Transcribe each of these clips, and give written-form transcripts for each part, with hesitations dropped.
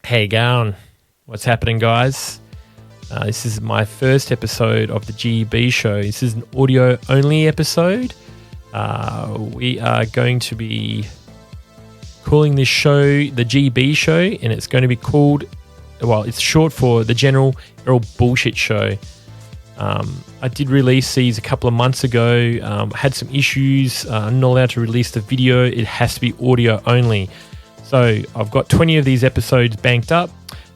Hey, going? What's happening, guys? This is my first episode of the GEB Show. This is an audio-only episode. We are going to be calling this show the GEB Show, and it's going to be called, well, it's short for the General Errol Bullshit Show. I did release these a couple of months ago. Had some issues. I'm not allowed to release the video. It has to be audio only. So I've got 20 of these episodes banked up.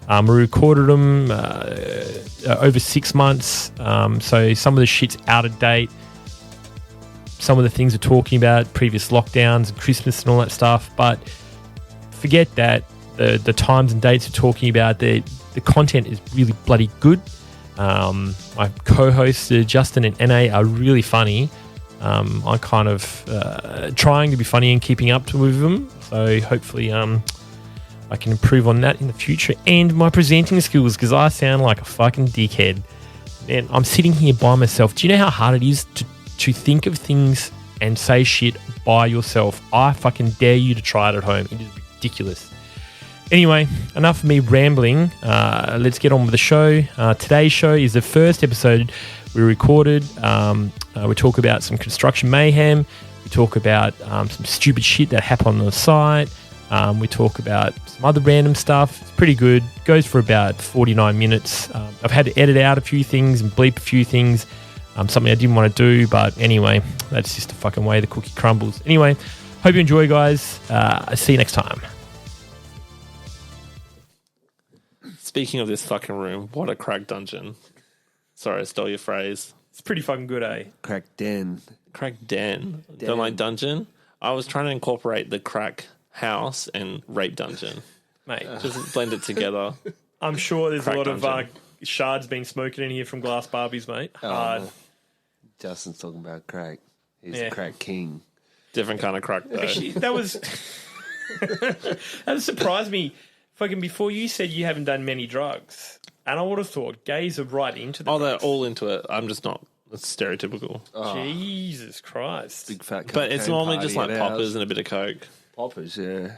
We recorded them over 6 months. So some of the shit's out of date. Some of the things we're talking about, previous lockdowns and Christmas and all that stuff. But forget that. The times and dates we're talking about, the content is really bloody good. My co-hosts, Justin and NA, are really funny. I'm kind of trying to be funny and keeping up with them. So hopefully I can improve on that in the future. And my presenting skills, because I sound like a fucking dickhead. And I'm sitting here by myself. Do you know how hard it is to think of things and say shit by yourself? I fucking dare you to try it at home. It is ridiculous. Anyway, enough of me rambling. Let's get on with the show. Today's show is the first episode we recorded. We talk about some construction mayhem. We talk about some stupid shit that happened on the site. We talk about some other random stuff. It's pretty good. Goes for about 49 minutes. I've had to edit out a few things and bleep a few things. Something I didn't want to do, but anyway, that's just the fucking way the cookie crumbles. Anyway, hope you enjoy, guys. I'll see you next time. Speaking of this fucking room, what a crack dungeon. Sorry, I stole your phrase. It's pretty fucking good, eh? Crack den. Crack den. Don't like dungeon? I was trying to incorporate the crack house and rape dungeon. Mate, just blend it together. I'm sure there's Crack a lot of dungeon. shards being smoked in here from glass Barbies, mate. Hard. Justin's talking about crack. He's Yeah. the crack king. Different kind of crack, though. Actually, that was that surprised me. Fucking before you said you haven't done many drugs, and I would have thought gays are right into the Oh, they're drugs. all into it. I'm just not. It's stereotypical. Jesus Christ. Big fat But it's cocaine normally party just like at poppers ours. and a bit of coke. Poppers, yeah.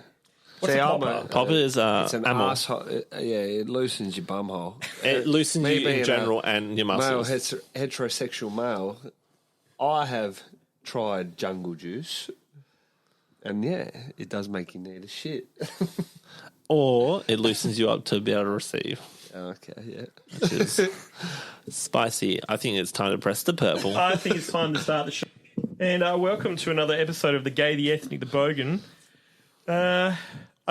What's See, a I'm popper? Popper is It's an ammo. asshole. It loosens your bum hole. It loosens Me you being in a general and your Male, muscles. heterosexual male. I have tried jungle juice. And yeah, it does make you need a shit. Or it loosens you up to be able to receive. Okay, yeah. Which is spicy. I think it's time to press the purple. I think it's time to start the show. And welcome to another episode of The Gay, the Ethnic, the Bogan. I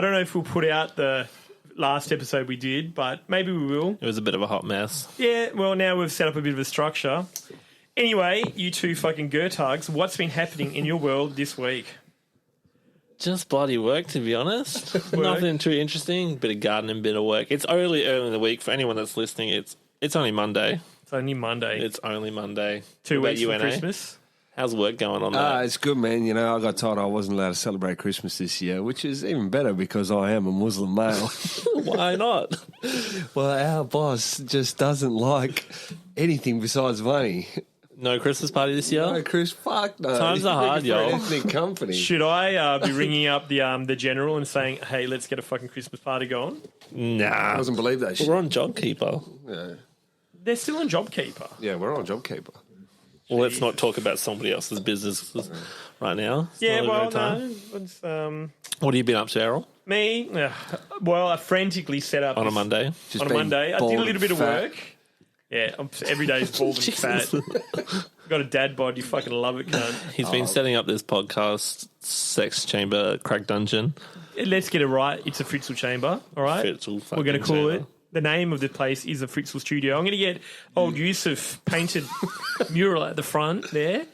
don't know if we'll put out the last episode we did, but maybe we will. It was a bit of a hot mess. Yeah, well, now we've set up a bit of a structure. Anyway, you two fucking Gertugs, what's been happening in your world this week? Just bloody work, to be honest. Nothing too interesting. Bit of gardening, bit of work. It's early in the week. For anyone that's listening, it's only Monday. It's only Monday. It's only Monday. 2 What about weeks you, for NA? Christmas. How's work going on there? It's good, man. You know, I got told I wasn't allowed to celebrate Christmas this year, which is even better because I am a Muslim male. Why not? Well, our boss just doesn't like anything besides money. No Christmas party this year? No, Chris, fuck no. Times are hard, You're yo. an ethnic company. Should I be ringing up the general and saying, hey, let's get a fucking Christmas party going? I Nah. doesn't believe that shit. We're on JobKeeper. Yeah. They're still on JobKeeper. Yeah, we're on JobKeeper. Well, let's not talk about somebody else's business right now. It's Yeah, not a well, great time. no. It's, What have you been up to, Errol? me, well, I frantically set up On a this- Monday? Just on a being Monday. I bald did a little bit of and fat. work. Yeah, every day is bald and fat. Got a dad bod, you fucking love it, cunt. He's been setting up this podcast, Sex Chamber Crack Dungeon. Let's get it right. It's a Fritzl chamber, all right? Fritzl fucking We're going to call chamber. it. The name of the place is a Fritzl studio. I'm going to get old Yusuf painted mural at the front there.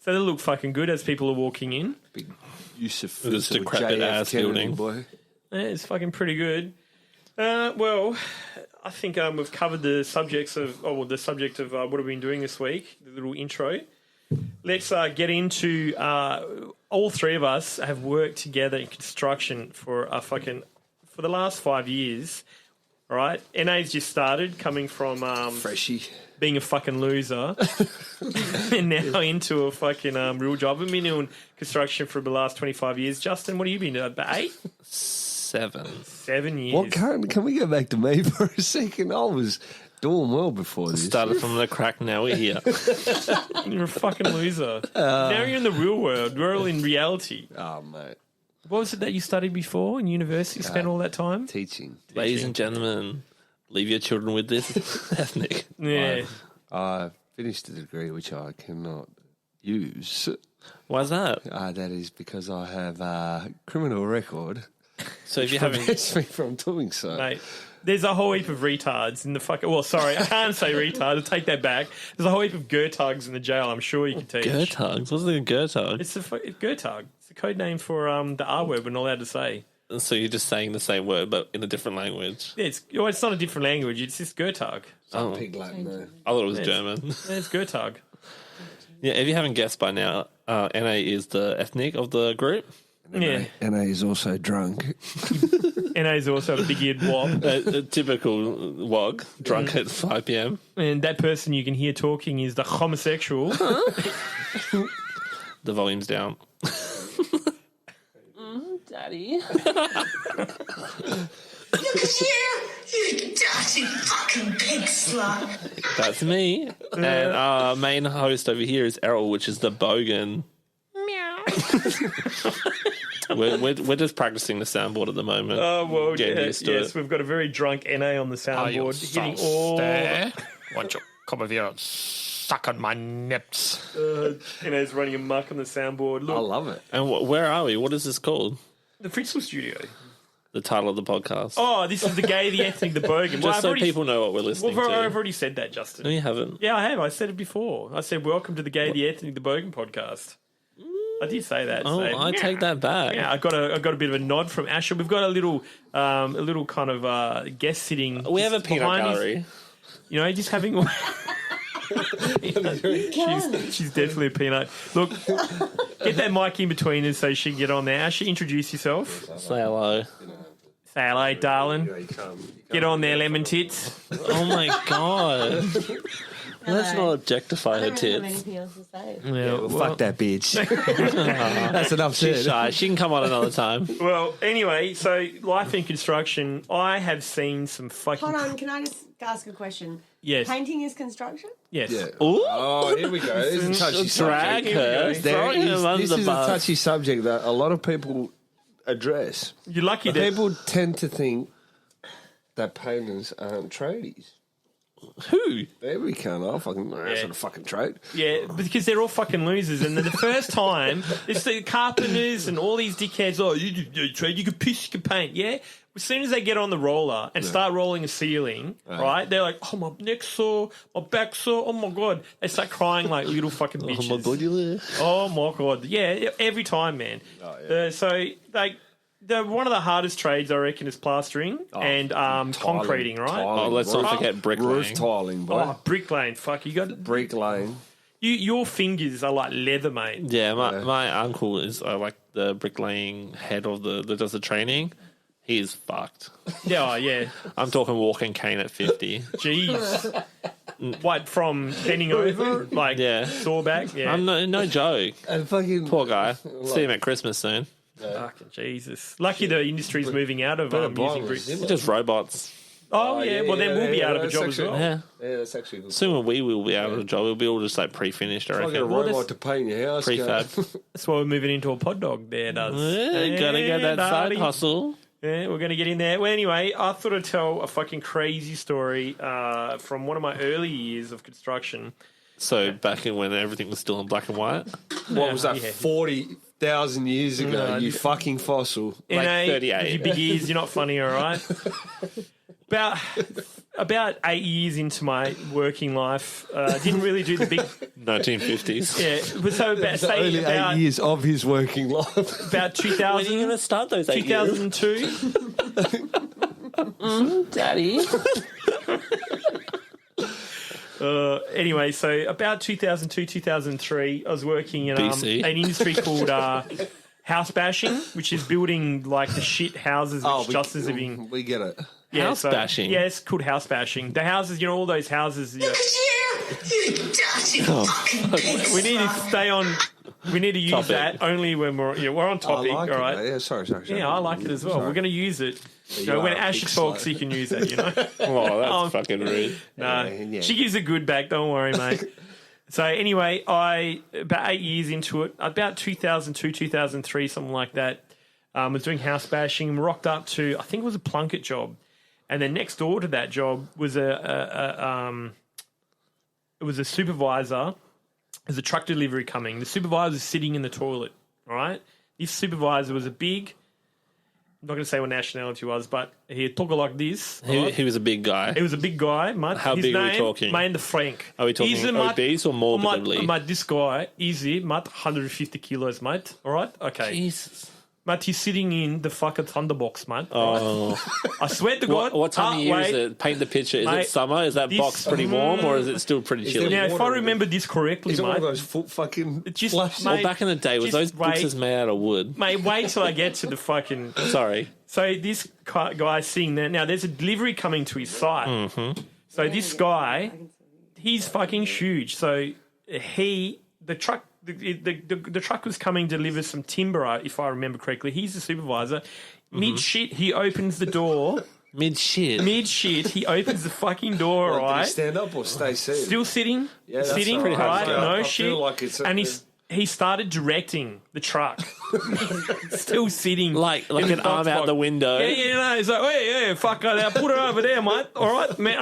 So they'll look fucking good as people are walking in. Big Yusuf. This decrepit ass building. boy. Yeah, it's fucking pretty good. Well, I think we've covered the subject of what we've been doing this week, the little intro. Let's get into all three of us have worked together in construction for the last 5 years. All right, NA's just started coming from Freshie. being a fucking loser and now into a fucking real job. I've been doing construction for the last 25 years. Justin, what have you been doing? About 8? 7. 7 years. What can we go back to me for a second? I was doing well before this. Started from the crack, now we're here. You're a fucking loser. Now you're in the real world. We're all in reality. Oh, mate. What was it that you studied before in university? Spent all that time? Teaching. Ladies and gentlemen, leave your children with this ethnic. Yeah. I finished a degree which I cannot use. Why's that? That is because I have a criminal record. So if you haven't... prevents me from doing so. Mate, there's a whole heap of retards in the fucking... Well, sorry, I can't say retard. I'll take that back. There's a whole heap of Gertugs in the jail. I'm sure you can teach. Gertugs? What's a Gertug? It's a Gertug. It's a code name for the R word we're not allowed to say. So you're just saying the same word, but in a different language? Yeah, it's not a different language. It's just Gertug. Some pig Latin there. I thought it was German. Yeah, it's Gertug. Yeah, if you haven't guessed by now, NA is the ethnic of the group. Yeah. NA is also drunk. NA is also a big-eared wob. A typical wog, drunk at 5 p.m. And that person you can hear talking is the homosexual. The volume's down. Daddy. Look at you, you dirty fucking pig slut. That's me. And our main host over here is Errol, which is the bogan. Meow. We're just practicing the soundboard at the moment. Oh, well, Getting used to it. we've got a very drunk NA on the soundboard. Hitting all... Won't you come over here and suck on my nips? NA's running amok on the soundboard. Look, I love it. And where are we? What is this called? the Fritzl studio. The title of the podcast. Oh, this is the gay, the ethnic, the bogan. Just so people know what we're listening Well, to. I've already said that, Justin. No, you haven't. Yeah, I have. I said it before. I said, welcome to the gay, the ethnic, the bogan podcast. I did say that. Oh, so, I take that back. Yeah, I got a bit of a nod from Asher. We've got a little kind of guest sitting. We have a just peanut behind us. gallery. You know, just having. she's definitely a peanut. Look, get that mic in between us so she can get on there. Asher, introduce yourself. Say hello. Say hello, darling. Get on there, lemon tits. Oh my god. Let's not objectify her I don't have tits. anything else to say. Yeah, Fuck that bitch. That's enough She's said. shy. She can come on another time. Well, anyway, so life in construction, I have seen some fucking... Hold on, can I just ask a question? Yes. Painting is construction? Yes. Yeah. Ooh. Oh, here we go. This is a touchy Drag subject. her. There Throwing is, him under this the is a bus. touchy subject that a lot of people address. You're lucky that... People tend to think that painters aren't tradies. Who? There we go. I fucking that's not a fucking trade. Yeah, because they're all fucking losers. And then the first time, it's the carpenters and all these dickheads, oh, you trade, you can piss, you can paint, yeah? As soon as they get on the roller and start rolling a ceiling, right, they're like, oh, my neck sore, my back sore, oh, my God. They start crying like little fucking bitches. Oh my god, you there? Oh, my God. Yeah, every time, man. So, like... one of the hardest trades, I reckon, is plastering and concreting, right? Tiling, Oh, let's not roof- forget bricklaying. Roof tiling, boy. Oh, bricklaying, fuck. You got Bricklaying. your fingers are like leather, mate. Yeah, my uncle is like the bricklaying head of that does the training. He is fucked. Yeah, oh, yeah. I'm talking walking cane at 50. Jeez. What, from bending over? Like, Yeah. sore back? Yeah. I'm no joke. And fucking Poor guy. See him at Christmas soon. Fucking Jesus. Lucky the industry's moving out of buy using one, bricks. isn't it? Just robots. Oh, yeah. Well, then we'll be out of a that's job as actually- well. Yeah. Yeah, that's actually good. Soon we will be out of a job. We'll be all just like pre-finished, I I get a reckon. robot to paint your house. Prefab. That's why we're moving into a pod dog there, does. Yeah, gotta get that side darling. hustle. Yeah, we're going to get in there. Well, anyway, I thought I'd tell a fucking crazy story from one of my early years of construction. So back in when everything was still in black and white. What was that? Yeah. 40,000 years ago. No, you fucking fossil. Like NA, 38. with your big ears, you're not funny, all right? About 8 years into my working life, didn't really do the big... 1950s. Yeah, but so about, say Only about, 8 years of his working life. about When are you going 2000, to start those 8 years? 2002. Daddy. Anyway, so about 2002, 2003, I was working in BC. an industry called house bashing, which is building like the shit houses which Justin's living. we get it. House bashing? Yeah, it's called house bashing. The houses, all those houses. Look at you, you dirty fucking pig We need to slut. stay on We need to use Topic. that only when we're on topic. I like all it, right. mate. Yeah, sorry. Yeah, I like it as well. Sorry. We're going to use it. You You know, when are a Ash big talks, slut. he can use it, you know? Oh, that's fucking rude. Nah, Yeah. she gives a good back, don't worry, mate. So anyway, about 8 years into it, about 2002, 2003, something like that, was doing house bashing, rocked up to, I think it was a Plunket job. And then next door to that job was a supervisor. There's a truck delivery coming. The supervisor was sitting in the toilet, all right? This supervisor was a big, I'm not going to say what nationality he was, but he talked like this. He was a big guy. He was a big guy, mate. How His big are we name, talking? Mate, the Frank. Are we talking He's a mate- obese or morbidly? Mate, this guy, easy, mate, 150 kilos, mate. All right? Okay. Jesus. Mate, he's sitting in the fucking thunderbox, mate. Oh. I swear to God. What time of year is wait. it? Paint the picture. Is Mate, it summer? Is that this- box pretty warm or is it still pretty chilly? Now, if water I in it? remember this correctly, Is it one of mate, those foot fucking just, flushes? mate, Well, back in the day, was those just wait. boxes made out of wood? Mate, wait till I get to the fucking... Sorry. So this guy sitting there. Now, there's a delivery coming to his site. Mm-hmm. So this guy, he's fucking huge. So the truck was coming to deliver some timber, if I remember correctly. He's the supervisor. Mm-hmm. Mid-shit, he opens the door. Mid-shit. Mid-shit, he opens the fucking door, Did he right? stand up or stay seated? Still sitting. Yeah, that's sitting, pretty hard right? to get up. No I shit. feel like it's and he started directing the truck. Still sitting. Like in an the arm out box. the window. Yeah, no. He's like, hey, fuck it, now put it over there, mate. All right, man.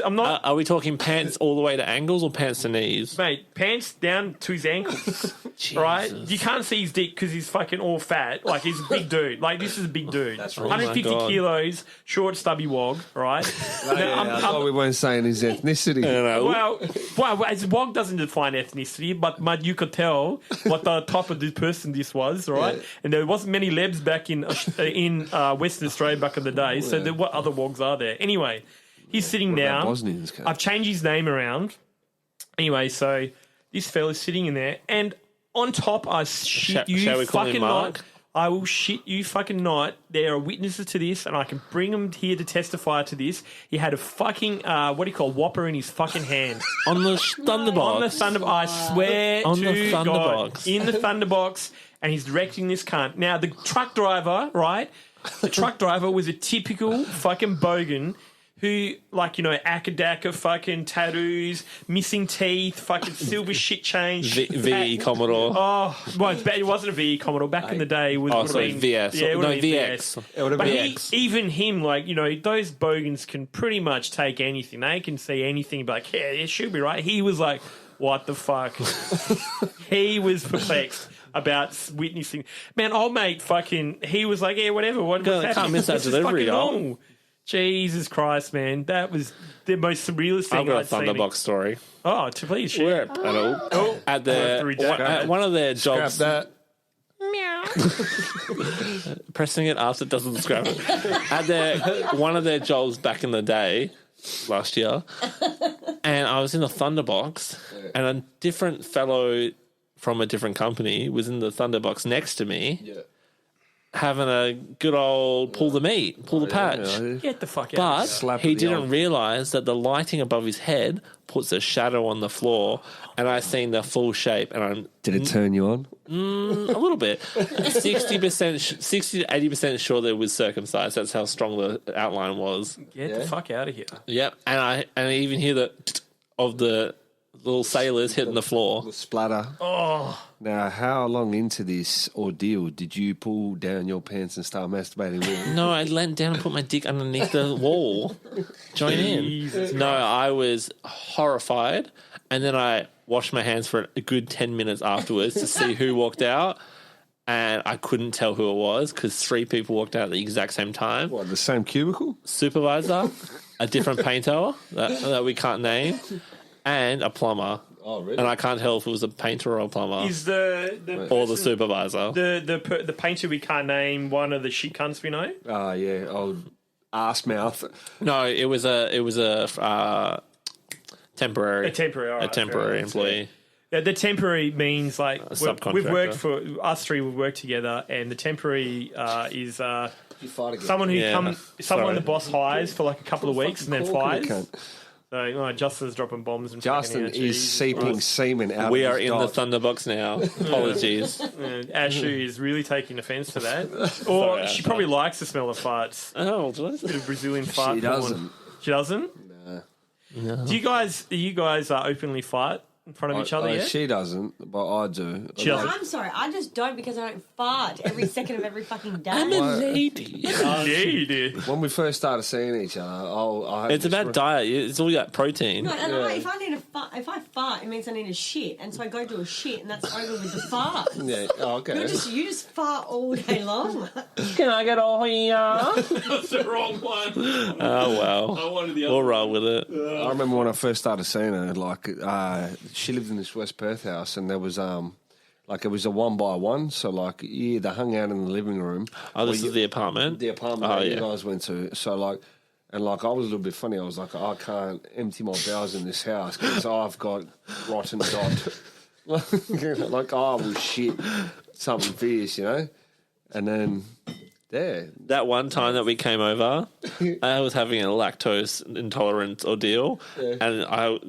I'm not, Are we talking pants all the way to ankles or pants to knees? mate. Pants down to his ankles, right? You can't see his dick because he's fucking all fat. Like he's a big dude. Like this is a big dude. That's right. 150 Oh my God. kilos, short, stubby wog. Right? I thought we weren't saying his ethnicity. Well, his wog doesn't define ethnicity, but you could tell what the type of this person this was, right? Yeah. And there wasn't many lebs back in Western Australia back in the day. So what other wogs are there? Anyway, he's sitting What about now. Bosnians, Kat? I've changed his name around. Anyway, so this fella's sitting in there, and on top, I shit you shall we call him fucking Mark? not. I will shit you fucking not. There are witnesses to this, and I can bring them here to testify to this. He had a fucking whopper in his fucking hand. On the Thunderbox. On the Thunderbox. I swear On to the God. Thunderbox. In the Thunderbox, and he's directing this cunt. Now, the truck driver, right? The truck driver was a typical fucking bogan who, like, you know, akadaka fucking tattoos, missing teeth, fucking silver shit change. VE Commodore. Oh, well, it wasn't a VE Commodore. Back in the day, it was Oh, would have sorry, been VS. Yeah, it would No, have been VX. It would have But been even him, like, you know, those bogans can pretty much take anything. They can see anything, but like, yeah, it should be right. He was like, what the fuck? He was perplexed about witnessing. Man, old mate fucking, he was like, yeah, whatever. What's God, I can't happening? miss that This is delivery, fucking y'all. normal. Jesus Christ, man. That was the most surrealist thing I've got a I'd seen. Thunderbox story. Oh, to please share. At the one of their Scrap jobs. that. Pressing it after it doesn't scrap it. At one of their jobs back in the day, last year, and I was in the Thunderbox, and a different fellow from a different company was in the Thunderbox next to me, having a good old pull the patch. Get the fuck out. But Slap he the didn't old- realise that the lighting above his head puts a shadow on the floor, and I seen the full shape, and I'm Did it turn you on? a little bit 60%, 60 to 80% sure that it was circumcised. That's how strong the outline was. Get the fuck out of here. Yep, and I even hear the of the little sailors hitting the floor. The splatter. Oh. Now, how long into this ordeal did you pull down your pants and start masturbating with? No, I leant down and put my dick underneath the wall. Join in. No, I was horrified, and then I washed my hands for a good 10 minutes afterwards to see who walked out, and I couldn't tell who it was because 3 people walked out at the exact same time. What, the same cubicle? Supervisor, a different painter that we can't name, and a plumber. Oh, really? And I can't tell if it was a painter or a plumber Is the or the supervisor. the painter we can't name one of the shit cunts we know? Oh, yeah. Old ass mouth. No, it was a temporary A temporary, all right, temporary fair enough. employee. Yeah, the temporary means like subcontractor. we've worked for us 3. We've worked together, and the temporary is someone who Yeah, someone sorry. the boss hires for like a couple of weeks and then fires. So Justin's dropping bombs. And Justin is seeping semen out We of are his in the dog. Thunderbox now. Apologies. Ashu is really taking offence to that. Or Sorry, she Ashu. probably likes the smell of farts. Oh, did I say- The Brazilian fart. She doesn't. She doesn't? No. Do you guys openly fight in front of each other yet? She doesn't, but I do. She doesn't. I'm sorry, I just don't because I don't fart every second of every fucking day. I'm a lady. Lady. When we first started seeing each other, I had It's this about diet. It's all about protein. No, and if I fart, it means I need a shit, and so I go do a shit, and that's over with the fart. Yeah, okay. You just fart all day long. Can I get all here? That's the wrong one. Oh, well. I wanted the other We'll roll with it. I remember when I first started seeing her, like, she lived in this West Perth house, and there was, it was a 1-by-1, so, like, you either hung out in the living room. Oh, this is the apartment? The apartment Oh, that yeah. you guys went to. So, like, and, like, I was a little bit funny. I was like, I can't empty my bowels in this house because I've got rotten dot. Like, I will shit something fierce, you know? And then, there. That one time that we came over, I was having a lactose intolerance ordeal, and I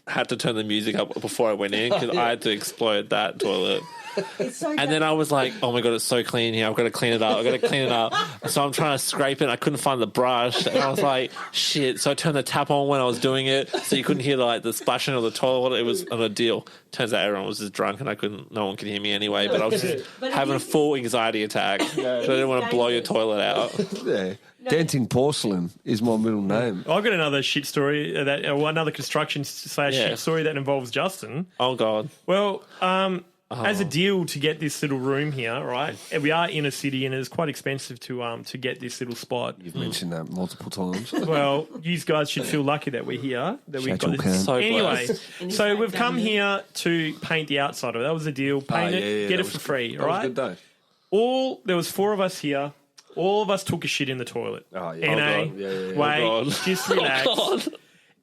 had to turn the music up before I went in because I had to explode that toilet. It's so And then I was like, oh my God, it's so clean here. I've got to clean it up. So I'm trying to scrape it. I couldn't find the brush. And I was like, shit. So I turned the tap on when I was doing it so you couldn't hear the splashing of the toilet. It was an ordeal. Turns out everyone was just drunk and no one could hear me anyway. But I was just But having a if you- full anxiety attack. So I didn't want to blow your toilet out. Yeah. Denting Porcelain is my middle name. I've got another shit story, another construction / Yeah. shit story that involves Justin. Oh, God. Well, as a deal to get this little room here, right? And we are in a city, and it's quite expensive to get this little spot. You've mentioned that multiple times. Well, you guys should feel lucky that we're here, that we've got Shut your this. can. So Anyway, blessed. so we've come here to paint the outside of it. That was the deal. Paint it, get that it was for good. free, That was a right? good day. There was 4 of us here. All of us took a shit in the toilet. Oh, yeah. NA, Oh, God. Yeah. wait, Oh, God. just relax. God.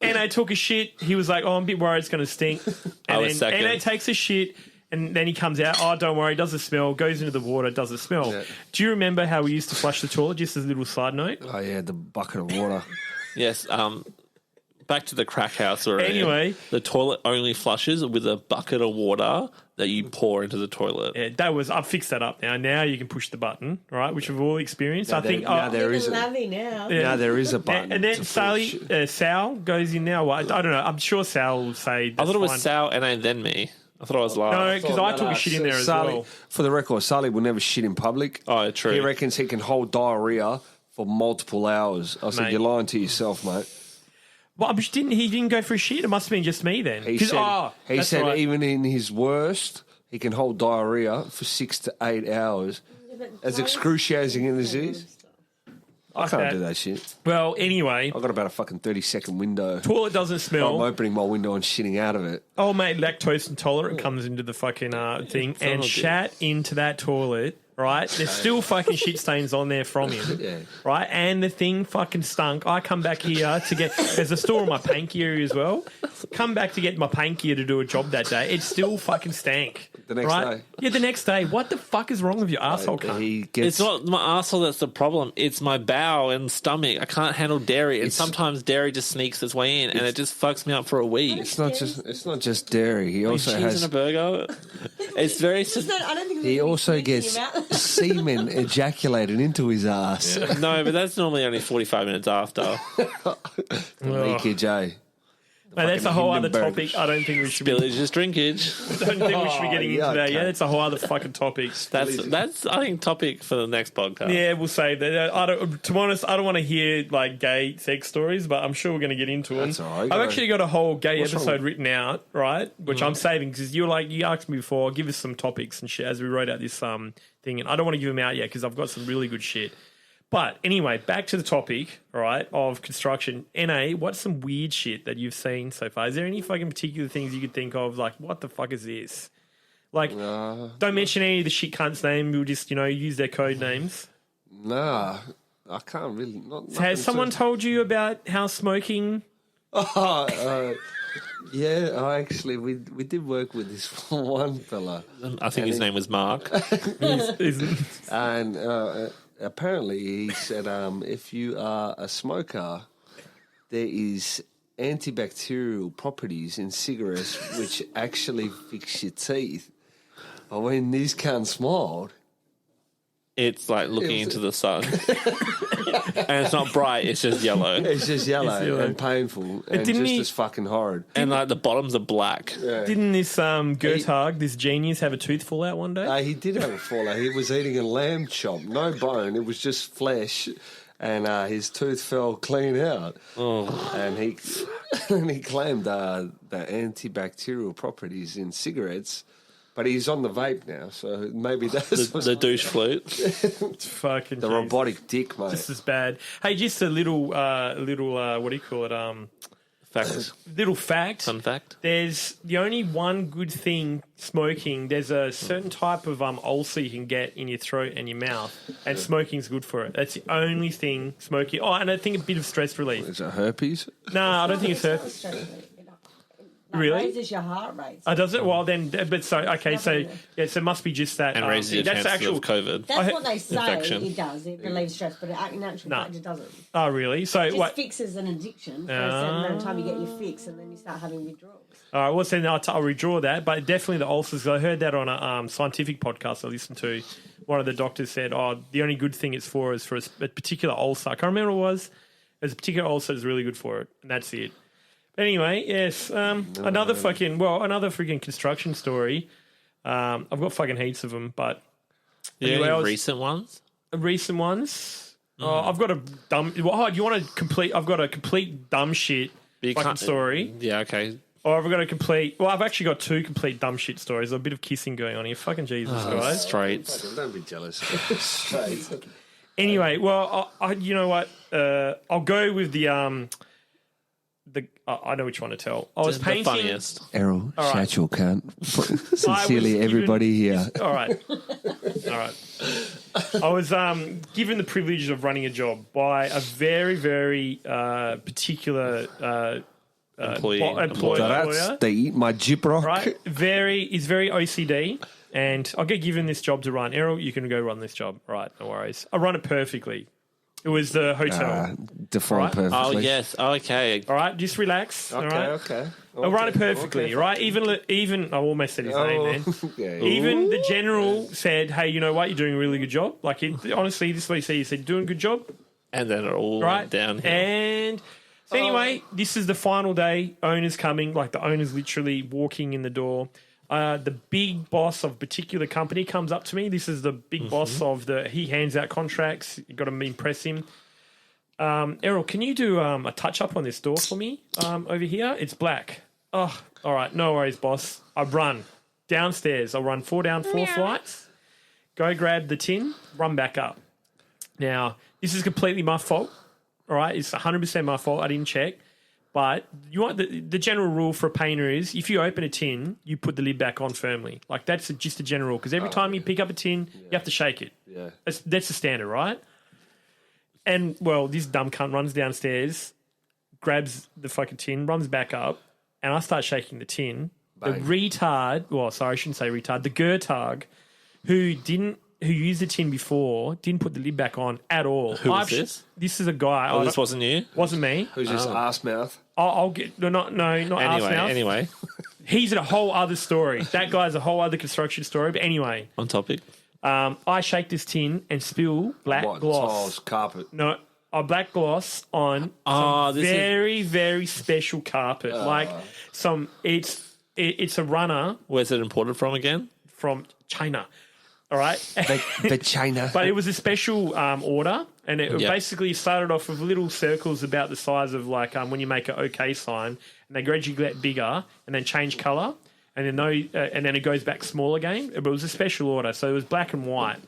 NA took a shit. He was like, oh, I'm a bit worried it's going to stink. I And was then second. NA takes a shit, and then he comes out, oh, don't worry, doesn't smell, goes into the water, doesn't smell. Yeah. Do you remember how we used to flush the toilet, just as a little side note? Oh, yeah, the bucket of water. Yes, back to the crack house. Anyway. The toilet only flushes with a bucket of water that you pour into the toilet. Yeah, I've fixed that up now. Now you can push the button, right, which we've all experienced. I think. there You're is a, lovely now. Yeah. now there is a button. And then to push. Sal goes in now. I don't know. I'm sure Sal will say. I thought it was fine. Sal and then me. I thought I was last. No, because I took No, a shit in there as Sally, well. For the record, Sally will never shit in public. Oh, true. He reckons he can hold diarrhea for multiple hours. I said, Mate. you're lying to yourself, mate. Well, he didn't go for a shit. It must have been just me then. He 'Cause- said, that's right. even in his worst, he can hold diarrhea for 6 to 8 hours. As excruciating as it is, I can't do that shit. Well, anyway, I've got about a fucking 30-second window. toilet doesn't I'm smell. opening my window and shitting out of it. Oh, mate, lactose intolerant comes into the fucking thing and shat into that toilet, right? There's still fucking shit stains on there from him, Yeah. right? And the thing fucking stunk. I come back here to get... There's a store in my panky as well. Come back to get my panky to do a job that day. It still fucking stank. The next right? day? Yeah, the next day. What the fuck is wrong with your asshole, cunt? He gets... It's not my arsehole that's the problem. It's my bowel and stomach. I can't handle dairy, and sometimes dairy just sneaks its way in, and it just fucks me up for a week. It's not just dairy. He also Cheese has... in a burger. It's very. I don't think He there's also any gets sneaky amount. semen ejaculated into his ass. No, but that's normally only 45 minutes after. Leakage, eh? Mate, that's a whole other Hindenburg. topic. I don't think we should be... Spillage is drinkage. I don't think we should be getting into yeah, that. okay. Yeah, that's a whole other fucking topic. That's I think topic for the next podcast. Yeah, we'll save that. To be honest, I don't want to hear like gay sex stories, but I'm sure we're going to get into them. That's all right. I've actually got a whole gay What's wrong episode with- written out, right? Which I'm saving because you asked me before. Give us some topics and shit as we wrote out this thing, and I don't want to give them out yet because I've got some really good shit. But anyway, back to the topic, all right, of construction. NA, what's some weird shit that you've seen so far? Is there any fucking particular things you could think of? Like, what the fuck is this? Like, don't mention any of the shit cunts' name. We'll just, use their code names. Nah, I can't really. Has someone told you about how smoking... Yeah, we did work with this one fella, I think his name was Mark. and apparently he said if you are a smoker, there is antibacterial properties in cigarettes which actually fix your teeth. But when these cunts smiled, It's like looking into the sun. And it's not bright, it's just yellow. it's just yellow and painful and didn't just he- as fucking horrid. And like the bottoms are black. Didn't this Gertag, this genius, have a tooth fall out one day? He did have a fallout. He was eating a lamb chop, no bone. It was just flesh, and his tooth fell clean out. And he claimed the antibacterial properties in cigarettes, but he's on the vape now, so maybe that's The douche flute. Fucking the jeez. robotic dick, mate. This is bad. Hey, just a little what do you call it? Fact. Little fact. Fun fact. There's the only one good thing smoking. There's a certain type of ulcer you can get in your throat and your mouth, and smoking's good for it. That's the only thing smoking. Oh, and I think a bit of stress relief. Is it herpes? No, I don't think it's herpes. It Really? raises your heart rate. Does it? Well, then, but so okay, so yeah, so it must be just that. And raises your that's chances of COVID. That's what they say infection. it does. It relieves stress, but in actual fact, it doesn't. Oh, really? So It just what? fixes an addiction for a certain amount of time. You get your fix, and then you start having withdrawals. All right, well, then I'll redraw that, but definitely the ulcers. I heard that on a scientific podcast I listened to. One of the doctors said, "Oh, the only good thing it's for is for a particular ulcer. I can't remember what it was. There's a particular ulcer that's really good for it, and that's it." But anyway, yes, another freaking construction story. I've got fucking heaps of them, but anyway, Recent ones? recent ones. Oh, I've got a dumb. Oh, do you want to complete? I've got a complete dumb shit But you fucking can't- story. Yeah, okay. Or I've got a complete. Well, I've actually got two complete dumb shit stories. A bit of kissing going on here. Fucking Jesus, guys. Straights. Don't be jealous. Straight. Anyway, well, you know what? I'll go with the I know which one to tell. I was The painting. funniest. Errol, right. shut your cunt. I was Sincerely, given- everybody here. All right. I was given the privilege of running a job by a very, very particular employer. That's the my Gyprock. Right? He's very OCD, and I'll get given this job to run. Errol, you can go run this job. Right, no worries. I run it perfectly. It was the hotel. Defined Right. perfectly. Oh, yes. Okay. All right, just relax. all right? Okay. I'll run it perfectly, right? Even I almost said his name then. Yeah. Even the general said, "Hey, you know what? You're doing a really good job." Like, honestly, this is what he said. He said, "Doing a good job." And then it all Right went downhill. And so anyway, this is the final day. Owner's coming. Like, the owner's literally walking in the door. The big boss of a particular company comes up to me. This is the big boss of he hands out contracts. You got to impress him. Errol, can you do a touch up on this door for me over here? It's black. Oh, all right. No worries, boss. I run downstairs. I'll run 4 down, 4 flights. Go grab the tin, run back up. Now, this is completely my fault. All right. It's 100% my fault. I didn't check. But you want the general rule for a painter is if you open a tin, you put the lid back on firmly. Like, that's just a general rule. Because every time you pick up a tin, you have to shake it. Yeah. That's the standard, right? And, well, this dumb cunt runs downstairs, grabs the fucking tin, runs back up, and I start shaking the tin. Bang. The retard, well, sorry, I shouldn't say retard, the Gertag, who used the tin before, didn't put the lid back on at all. Who was this? This is a guy. Oh, this wasn't you? Wasn't me. Who's this ass mouth? I'll get not Arsenal. Anyway. He's a whole other story. That guy's a whole other construction story. But anyway, On topic. I shake this tin and spill black What? gloss. Tiles, carpet. No, a black gloss on some this is- very, very special carpet. Like it's a runner Where's it imported from again? from China. All right. The China. But it was a special order, and it Yep. basically started off with little circles about the size of like when you make an OK sign, and they gradually get bigger and then change colour, and then it goes back small again. But it was a special order, so it was black and white,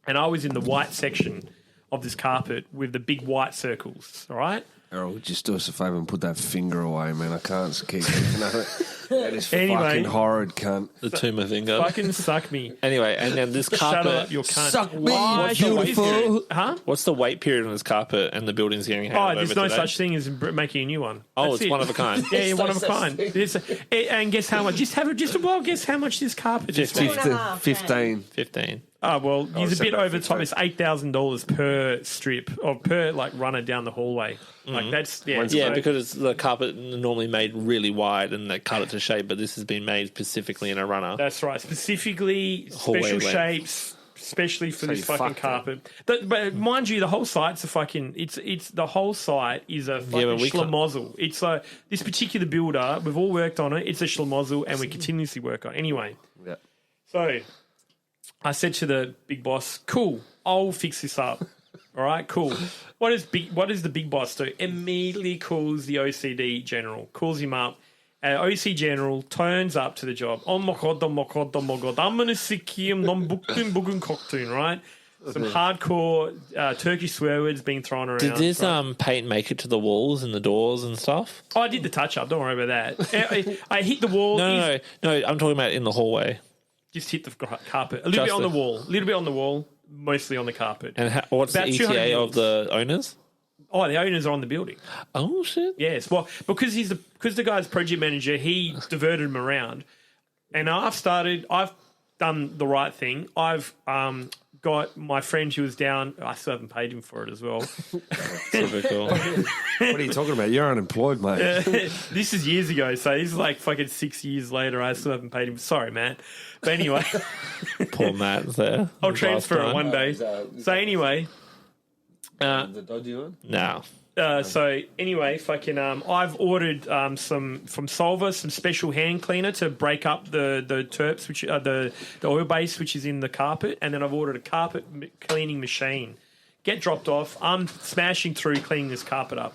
and I was in the white section of this carpet with the big white circles. All right. Errol, just do us a favour and put that finger away, man. I can't keep looking at it. That is Anyway. fucking horrid, cunt. The tumor finger. Fucking suck me. Anyway, and then this Shut up, carpet. your cunt. Suck me, Why you should we do beautiful. it? Huh? What's the wait period on this carpet and the building's getting handed Oh, over there's no today? such thing as making a new one. Oh, That's it's it. one of a kind. Yeah, one of a kind. And guess how much? Just a while. Guess how much this carpet is? 50. 2.5, 15. 15. well, he's a bit over the top. 750. It's $8,000 per strip or per like runner down the hallway. Like that's Yeah, so- because the carpet normally made really wide and they cut it to shape, but this has been made specifically in a runner. That's right. Specifically, Hallway special length. shapes, especially for this you fucking fucked it. carpet. But mind you, the whole site's a fucking. It's the whole site is a fucking but we can't- schlemozzle. It's this particular builder. We've all worked on it. It's a schlemozzle, and we continuously work on it. Anyway, Yeah. so I said to the big boss, "Cool, I'll fix this up." All right, cool. What does the big boss do? Immediately calls the OCD general, calls him up. OC general turns up to the job. Oh my god, oh my god, oh my god. I'm gonna sick him, I'm booking cocktoon, right? Some hardcore Turkish swear words being thrown around. Did this right? paint make it to the walls and the doors and stuff? Oh, I did the touch up. Don't worry about that. I hit the wall. No, I'm talking about in the hallway. Just hit the carpet. A little bit on the wall. A little bit on the wall. Mostly on the carpet. And what's the About 200 ETA of mils. the owners? Oh, the owners are on the building. Oh shit! Yes, well, because the guy's project manager, he diverted him around, and I've done the right thing. I've got my friend who was down. I still haven't paid him for it as well. Super cool. What are you talking about? You're unemployed, mate. This is years ago, so this is like fucking 6 years later. I still haven't paid him. Sorry, man. But anyway, Poor Matt there. I'll transfer it one day. Is that So anyway, the dodgy one? No. so anyway, fucking I've ordered some from Solver, some special hand cleaner to break up the terps, which the oil base which is in the carpet, and then I've ordered a carpet cleaning machine. Get dropped off. I'm smashing through cleaning this carpet up.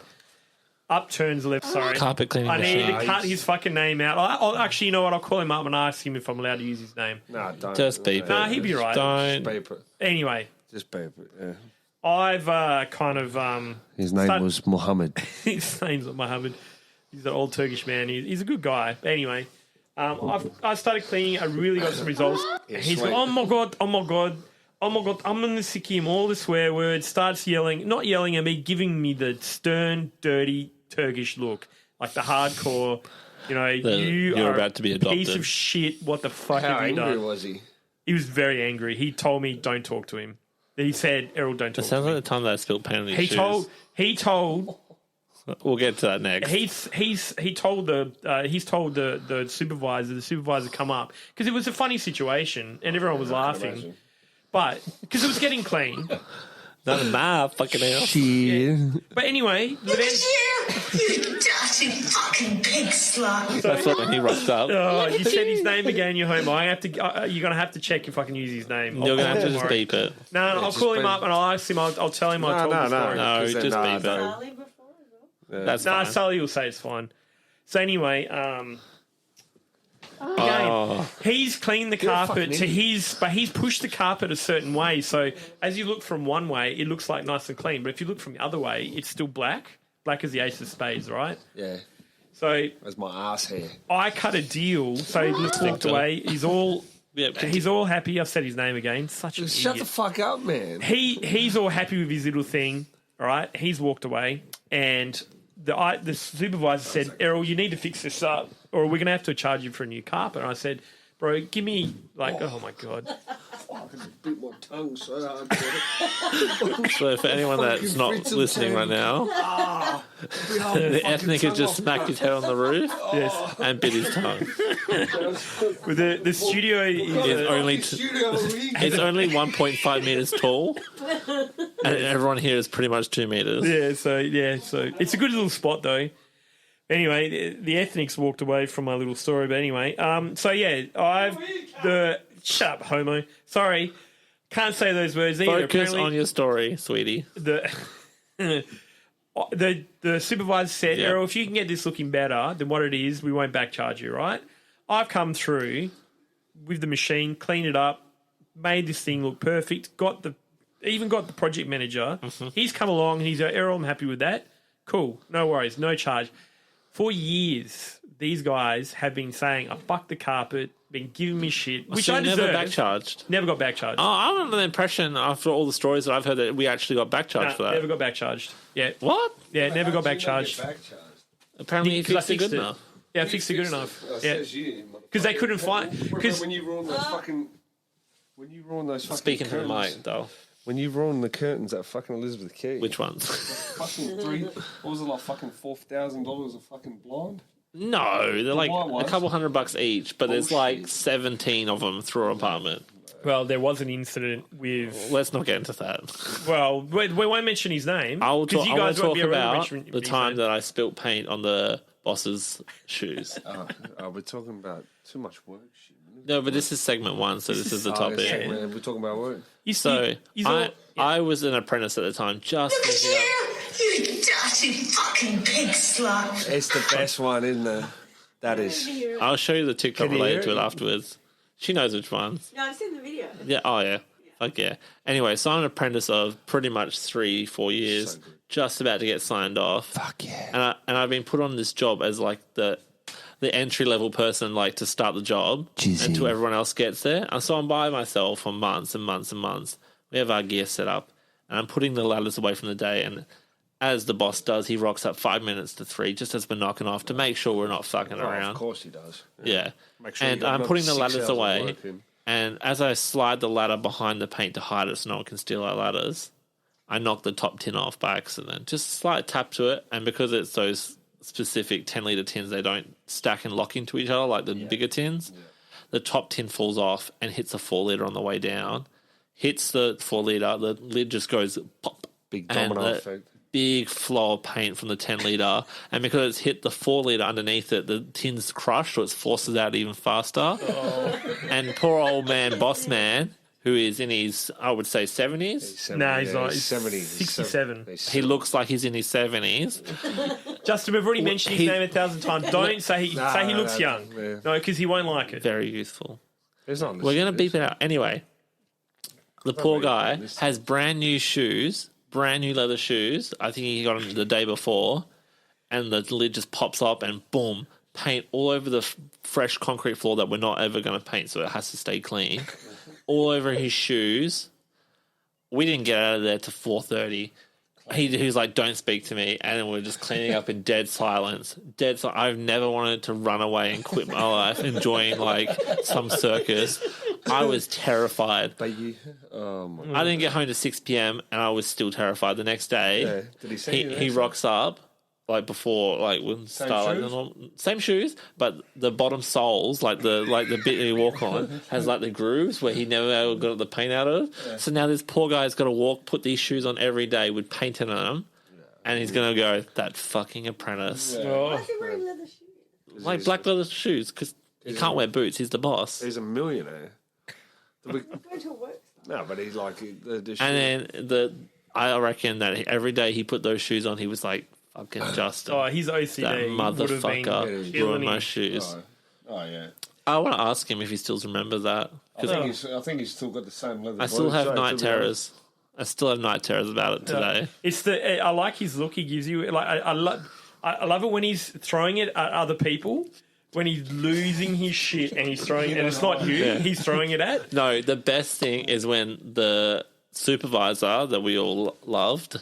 Up turns left. Sorry, Carpet cleaning I need machine. to cut his fucking name out. I'll actually, you know what? I'll call him up and ask him if I'm allowed to use his name. No, don't. Just beep Nah, it. he'd be right. Don't. Beep it. Anyway, Just beep it, yeah. I've kind of His name was Mohammed. his name's not Mohammed. He's an old Turkish man. He's a good guy. Anyway, I started cleaning. I really got some results. He's sweet. like, oh my god, oh my god, oh my god. I'm gonna sick him. All the swear words. Starts yelling, not yelling at me, giving me the stern, dirty Turkish look, like the hardcore. You know, you're are about to be a piece adopted. of shit. What the fuck How have you angry done? was he? He was very angry. He told me, don't talk to him. He said, Errol, don't talk It to sounds him. like the time that I spilled paint on his He shoes. told We'll get to that next. he told the supervisor. The supervisor come up because it was a funny situation and everyone was laughing, imagine. but because it was getting clean. Nah, fucking hell. Shit. But anyway, Look at you, you dirty fucking pig slut. That's like when he rocked up. you said his name again. You're home. You're gonna have to check if I can use his name. You're going to have to Don't just worry. beep it. No, I'll just call him beep. up and I'll ask him. I'll tell him I told the story. No, 'cause then, just nah, beep it. don't. Charlie before as well. That's Nah, fine. Sully will say it's fine. So anyway, again, Oh, he's cleaned the You're a carpet fucking to idiot. but he's pushed the carpet a certain way. So as you look from one way, it looks like nice and clean. But if you look from the other way, it's still black as the ace of spades, right? Yeah, So that's my ass hair. I cut a deal. So he just walked away. He's all happy. I've said his name again. Such an Shut idiot. the fuck up, man. He's all happy with his little thing. All right, he's walked away, and the supervisor said, "Errol, you need to fix this up, or we're going to have to charge you for a new carpet." And I said, "Bro, give me oh my god." Bit my tongue so hard. so for anyone that's not Fucking listening right now, the ethnic has just smacked his head on the roof Yes, and bit his tongue. with the studio is It's only 1.5 meters tall, and everyone here is pretty much 2 meters. so it's a good little spot though. Anyway, the ethnics walked away from my little story, but anyway, shut up, homo. Sorry, can't say those words either. Focus Apparently, on your story, sweetie. the supervisor said, Yeah. Errol, if you can get this looking better than what it is, we won't back charge you, right? I've come through with the machine, cleaned it up, made this thing look perfect, even got the project manager. He's come along and he's like, Errol, I'm happy with that. Cool, no worries, no charge. For years, these guys have been saying, I fucked the carpet, been giving me shit, which So I you deserve. never back charged. Never got back charged. Oh, I'm under the impression after all the stories that I've heard that we actually got back charged for that. Never got back charged. Yeah. What? Yeah, never got back charged. Apparently, you Because I fixed it fixed good it. enough. Yeah, I fixed it good enough. Yeah. Because they couldn't find. Because When you were on the fucking When you ruin those fucking Speaking to the curtains, mic, though. when you ruin the curtains at fucking Elizabeth Quay. Which ones? Fucking what was it, like fucking $4,000 a fucking blind? No, they're like white a ones? couple $100 each, but there's like Bullshit. 17 of them through our apartment. Well, there was an incident with. Let's not get into that. Well, we won't mention his name. I will talk, you I guys will won't talk be able to about mention the his time name. that I spilt paint on the boss's shoes. We're talking about too much work shit. No, but this is segment 1, so this is the topic. Yeah, we're talking about work. So I was an apprentice at the time, just Look at finishing up. you! You dirty fucking pig slut! It's the best one, isn't it? That is. I'll show you the TikTok Can you related hear to it? it afterwards. She knows which ones. No, I've seen the video. Yeah. Oh, yeah. Fuck yeah. Anyway, so I'm an apprentice of pretty much 3-4 years, just about to get signed off. Fuck yeah. And I've been put on this job as like the entry level person, like to start the job until everyone else gets there. And so I'm by myself for months and months and months. We have our gear set up, and I'm putting the ladders away from the day. And as the boss does, he rocks up 5 minutes to 3, just as we're knocking off to make sure we're not fucking around. Of course he does. Yeah. Make sure And you got I'm another putting the 6 ladders hours of away. work in. And as I slide the ladder behind the paint to hide it so no one can steal our ladders, I knock the top tin off by accident. Just a slight tap to it. And because it's those specific 10-litre tins, they don't stack and lock into each other like the bigger tins. The top tin falls off and hits a 4-litre on the way down. Hits the 4-litre, the lid just goes pop. Big And domino the effect. big flow of paint from the 10-litre. And because it's hit the 4-litre underneath it, the tin's crushed, so it forces out even faster. And poor old man, boss man, who is in his, I would say, 70s. No, he's not. He's 70. 67. He looks like he's in his 70s. Justin, we've already mentioned his he- name 1,000 times. Don't say he looks young. Yeah. No, because he won't like it. Very youthful. It's not We're going to beep it out. Anyway, the poor beep guy it. has brand new shoes, brand new leather shoes. I think he got them the day before. And the lid just pops up and boom, paint all over the fresh concrete floor that we're not ever going to paint, so it has to stay clean. All over his shoes. We didn't get out of there till 4:30. He was like, "Don't speak to me," and then we're just cleaning up in dead silence. I've never wanted to run away and quit my life, enjoying like some circus. I was terrified. But you, oh my. I didn't get home to 6 p.m. and I was still terrified. The next day, Yeah. Did he see you the he next rocks up. Like before, like when start like shoes? the normal, same shoes, but the bottom soles, like the bit that you walk on, has like the grooves where he never ever got the paint out of. Yeah. So now this poor guy's got to put these shoes on every day with paint in them, and he's gonna go that fucking apprentice, Oh. Why is he wearing leather shoes? like black leather shoes because he can't wear boots. He's the boss. He's a millionaire. Going to a work. No, but he's like the And then I reckon that every day he put those shoes on, he was like, "Fucking Justin, Oh, his OCD that would have been motherfucker killing ruined my him. shoes." Oh yeah. I want to ask him if he still remembers that. I think he's still got the same leather. I still boots, have eh, night to be terrors. I still have night terrors about it today. It's I like his look he gives you. Like I love it when he's throwing it at other people. When he's losing his shit and he's throwing it, and it's not you, he's throwing it at. No, the best thing is when the supervisor that we all loved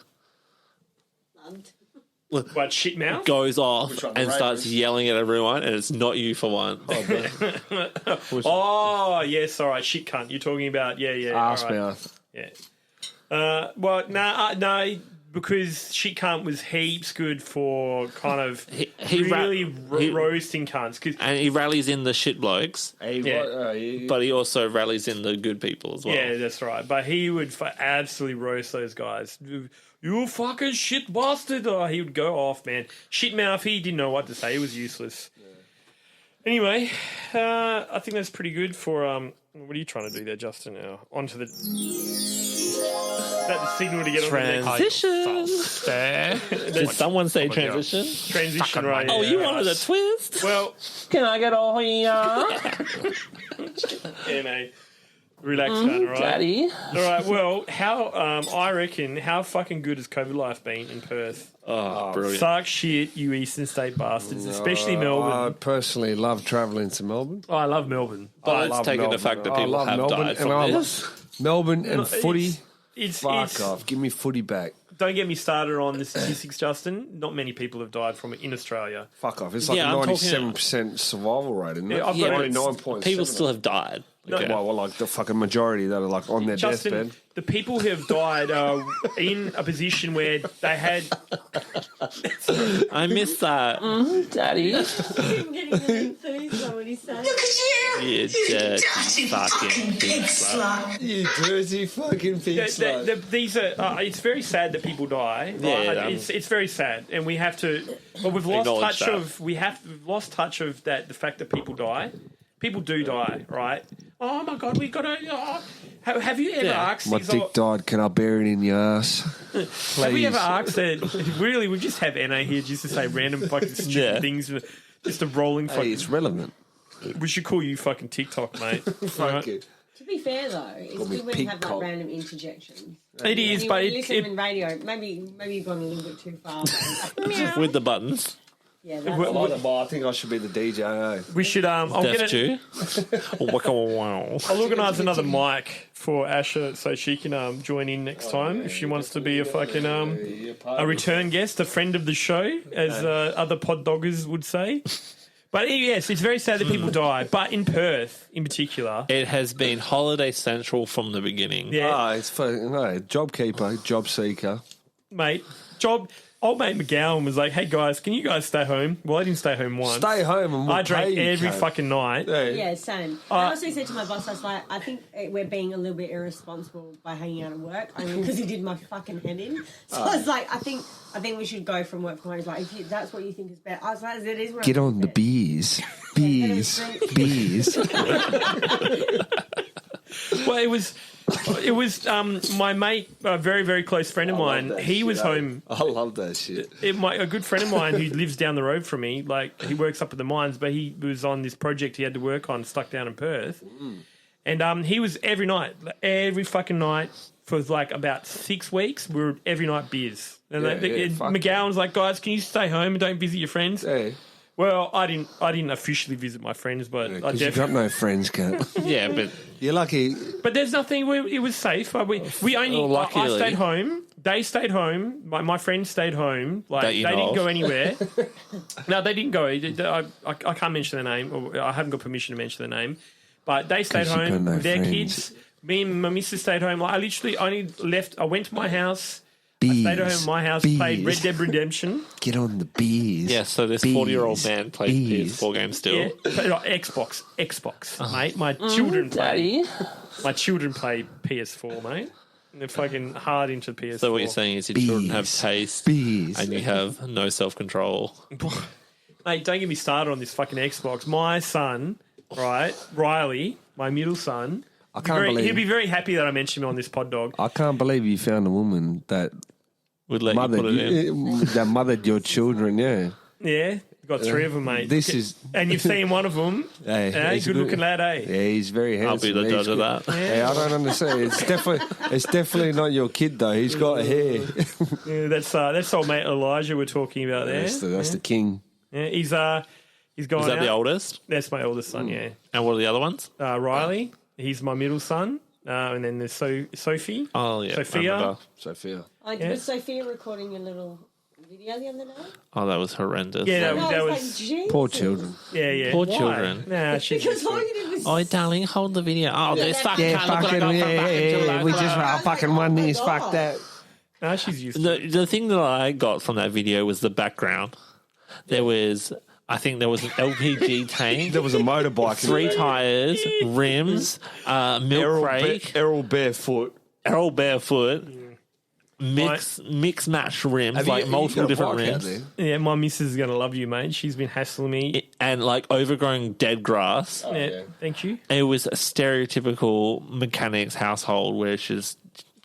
What, shit mouth? goes off Which one, and the starts Ravens? yelling at everyone, and it's not you for one. Oh, yes, all right, shit cunt. You're talking about, yeah. Ass all right. mouth. Yeah. Well, no, because shit cunt was heaps good for kind of He really he- roasting cunts. 'Cause- And he rallies in the shit blokes, Yeah. but he also rallies in the good people as well. yeah, that's right. But he would absolutely roast those guys. You fucking shit bastard. Oh, he would go off, man. Shit mouth, he didn't know what to say. He was useless. Anyway, I think that's pretty good for... what are you trying to do there, Justin? Now onto the... That the signal to get on the next Transition. There. Did someone say transition? transition, right? Oh, yeah. you wanted a twist? Well, Can I get all here? yeah, mate. Relax, son, all right? Daddy. All right, well, I reckon, how fucking good has COVID life been in Perth? Oh, brilliant. Suck shit, you Eastern State bastards, especially I Melbourne. personally love travelling to Melbourne. Oh, I love Melbourne. But love let's take in the Melbourne. fact that I people love have Melbourne, died and from I this. Melbourne and footy. It's Fuck off. Give me footy back. don't get me started on the statistics, Justin. Not many people have died from it in Australia. Fuck off. It's like Yeah, a I'm talking- 97% survival rate, isn't it? Yeah, I've got it. 99.7. People still have died. Okay. Well, like the fucking majority that are like on their Justin, deathbed. the people who have died are in a position where they had. I missed that. Daddy. I'm getting really enthused by what he's saying. Look at you! You dirty fucking pig slut. slut. You dirty fucking pig These are. It's very sad that people die. Right? Yeah, it's very sad, and we have to. But we've lost Acknowledge touch that. of. We've lost touch of that. The fact that people die. People do die, right? Oh my God, we got to. Oh. Have you ever asked? My these dick died. Can I bury it in your ass? Have we ever asked that? Really, we just have NA here just to say random fucking stupid things. Just a rolling fucking. Hey, it's relevant. We should call you fucking TikTok, mate. Fuck it. To be fair though, it's Call me good when you pig have like cock. random interjections. It is, You but listen it, in radio. Maybe you've gone a little bit too far. Meow. With the buttons. Yeah, I that's like the bar. I think I should be the DJ. Eh? we should. I'll Deaf get it. Jew. Wow. I'll organise another mic for Asha so she can join in next time if she wants to be a fucking a return guest, a friend of the show, as other pod doggers would say. But yes, it's very sad that people die. But in Perth, in particular, It has been holiday central from the beginning. yeah, Ah, it's fucking no job keeper, job seeker. mate, old mate McGowan was like, "Hey guys, can you guys stay home?" Well, I didn't stay home once. Stay home and we'll I drank pay you, every cunt. fucking night. Yeah, same. I also said to my boss, I was like, I think we're being a little bit irresponsible by hanging out at work. I mean, because he did my fucking head in. So I was like, I think we should go from work from home. He's like, if that's what you think is better. I was like, it is. What Get I on the think bees, bees, bees. Well, it was my mate, a very very close friend of mine. He was home. I love that shit. A good friend of mine who lives down the road from me, like he works up at the mines, but he was on this project he had to work on, stuck down in Perth, and he was every fucking night for like about 6 weeks. We were every night beers, and fuck McGowan was like, "Guys, can you stay home and don't visit your friends?" Hey, Well, I didn't officially visit my friends, but I because you definitely. got no friends, cunt. Yeah, but You're lucky. But there's nothing. It was safe. We only. Well, luckily. I stayed home. They stayed home. My friends stayed home. Like That they you know didn't of. go anywhere. No, they didn't go. I can't mention their name. Or I haven't got permission to mention their name. But they stayed 'Cause you got home no with their friends. kids. Me and my missus stayed home. Like, I literally only left. I went to my house. Bees. Stayed at home at my house. Played Red Dead Redemption. Get on the bees. yeah, so this Bees. 40-year-old man plays Bees. PS4 games still. Yeah, Xbox, mate. My children play. Daddy. My children play PS4, mate. And they're fucking hard into PS4. So what you're saying is your children have Bees. taste Bees. and you have no self-control. Mate, don't get me started on this fucking Xbox. My son, right, Riley, my middle son, I can't believe. he'll be very happy that I mentioned him on this pod dog. I can't believe you found a woman that Would let you put mothered it in. that mothered your children. Yeah, Yeah, got 3 of them, mate. this is. And you've seen one of them. Hey, he's good looking lad, eh? Yeah, he's very handsome. I'll be the He's judge of good. that. Hey, I don't understand. It's definitely not your kid though. He's got hair. Yeah, that's old mate Elijah we're talking about there. That's the king. Yeah, he's going Is that out. the oldest? That's my oldest son, yeah. And what are the other ones? Riley, he's my middle son. And then there's Sophie. Oh, yeah. I Sophia. remember. Sophia. Yeah. Was Sophia recording your little video the other day? Oh, that was horrendous. Yeah, I that was was like, Jesus. Poor children. yeah. Poor Why? children. Nah, she's Because all you did was. Oh, darling, hold the video. Oh, this fucking Yeah, can't look fucking like I'm from back in July. We just fucking won this. Fuck that. Nah, she's used to it. The thing that I got from that video was the background. There was an LPG tank, There was a motorbike. 3 tires, rims, milk crate, Errol barefoot. Errol barefoot, mix match rims, like multiple different rims, Yeah, my missus is going to love you, mate. She's been hassling me. and like overgrown dead grass. Yeah, thank you. It was a stereotypical mechanic's household where it's just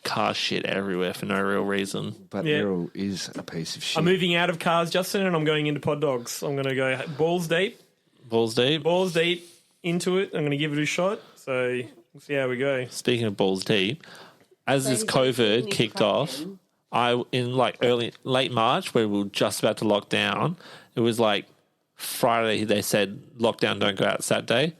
car shit everywhere for no real reason. But Yeah. Errol is a piece of shit. I'm moving out of cars, Justin, and I'm going into pod dogs. I'm going to go balls deep Balls deep. into it. I'm going to give it a shot. So we'll see how we go. Speaking of balls deep, as this he's gonna COVID finish kicked cracking. off, in like late March, where we were just about to lock down, it was like Friday. They said lockdown, don't go out Saturday.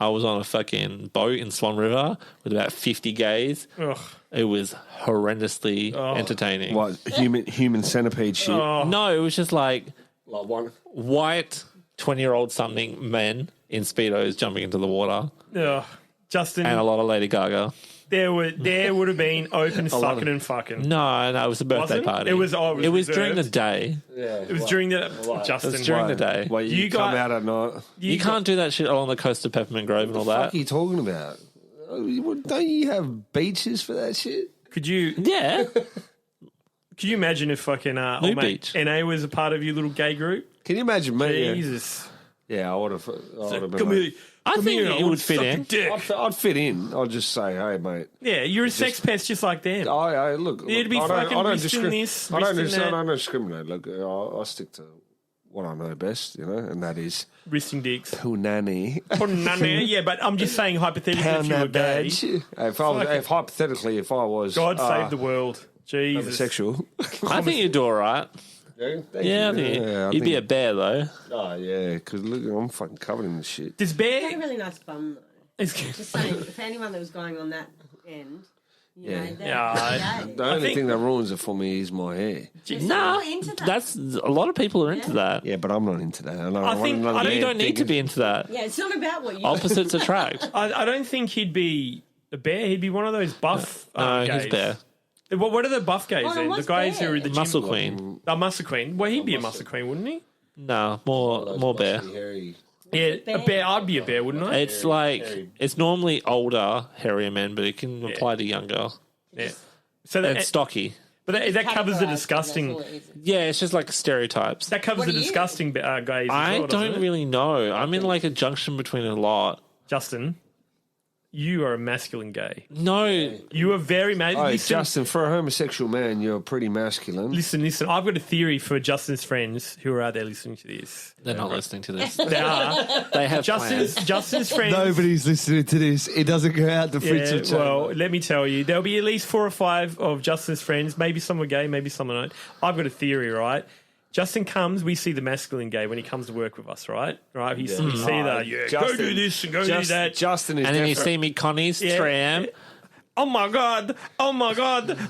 I was on a fucking boat in Swan River with about 50 gays. Ugh. It was horrendously entertaining. What, human centipede shit? No, it was just like Like one. white 20-year-old something men in Speedos jumping into the water Ugh. Justin, and a lot of Lady Gaga. there would have been open sucking and fucking. No, it was a birthday Wasn't? party. It was during the reserved. day. Yeah. It was during the Justin. It was during the day. Well, you You come got- out at night. You can't do that shit along the coast of Peppermint Grove and all What that. are you talking about? Don't you have beaches for that shit? Could you Yeah. imagine if fucking New old mate Beach. NA was a part of your little gay group? Can you imagine me? Yeah. Jesus. Yeah, I would have. been Come like- here. I Come think here, it I would wanna fit suck in. your dick. I'd fit in. I'd just say, hey, mate. Yeah, you're a sex pest just like them. I look. It'd be I fucking don't wristing this, I don't, wristing I that. don't discriminate. Look, I stick to what I know best, and that is Wristing dicks. punani. Oh, no, no, yeah, but I'm just saying hypothetically if you were gay, If hypothetically, if I was God save the world. Jesus. homosexual, I think you'd do all right. Yeah, I think you'd be a bear, though. Oh yeah, because look, I'm fucking covered in this shit. Does It's a bear... really nice bum, though. Just saying, for anyone that was going on that end, you know, they're Yeah, gay. The only think- thing that ruins it for me is my hair. Nah, People into that. that's a lot of people are into that. Yeah, but I'm not into that. I think- I You don't need to be into that. Yeah, it's not about what you Opposites attract. I don't think he'd be a bear. He'd be one of those buff No, gays. he's bear. What are the buff gays Oh, then? The what's guys who bear? are the Muscle gym- queen. A muscle queen. Well, he'd be a muscle queen, wouldn't he? No, more bear. Yeah, a bear. I'd be a bear, wouldn't I? It's like it's normally older, hairier men, but it can apply to younger. Yeah. So And that, stocky. but that covers the categorise, disgusting. that's all it is. Yeah, it's just like stereotypes. That covers What the are you? disgusting gays. As I well, doesn't don't it? really know. I'm in like a junction between a lot. Justin, you are a masculine gay. No, You are very Oh, listen, Justin, for a homosexual man, you're pretty masculine. listen. I've got a theory for Justin's friends who are out there listening to this. they're not listening to this. They are They have plans. Justin's friends. Nobody's listening to this. It doesn't go out the Yeah, well, let me tell you, there'll be at least 4 or 5 of Justin's friends. Maybe some are gay, maybe some are not. I've got a theory, right? Justin comes, we see the masculine gay when he comes to work with us, right? Right? We see that, go do this and go do that. Justin is And then you definitely- see me Connie's Yeah. tram. Oh my god!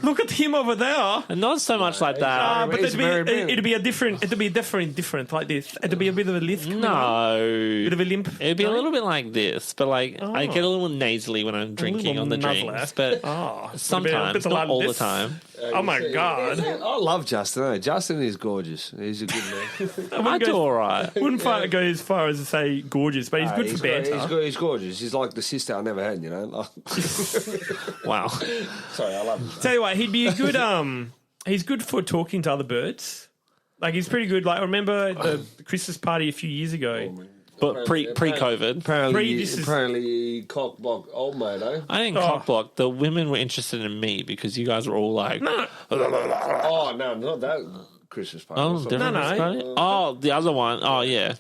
Look at him over there. And not so much like that. But He's very big. it'd be different like this. It'd be a bit of a lift. No. Bit of a limp. It'd be a little bit like this, but like I get a little nasally when I'm drinking little on the nuzzler. drinks, but Oh, sometimes, bit of not all the this. time. Oh my god! I love Justin. Justin is gorgeous. He's a good man. I do all right. Wouldn't go as far as to say gorgeous, but he's good for banter. He's gorgeous. He's like the sister I never had, Like, Wow. sorry, I love him. Tell you what, he'd be a good. He's good for talking to other birds. Like he's pretty good. Like remember the Christmas party a few years ago. But pre-COVID, Apparently, cock block old mate, eh? I didn't cockblock. The women were interested in me because you guys were all like, Oh no, not that Christmas party. oh, Sorry. different No. party? Oh, the other one. Oh, yeah.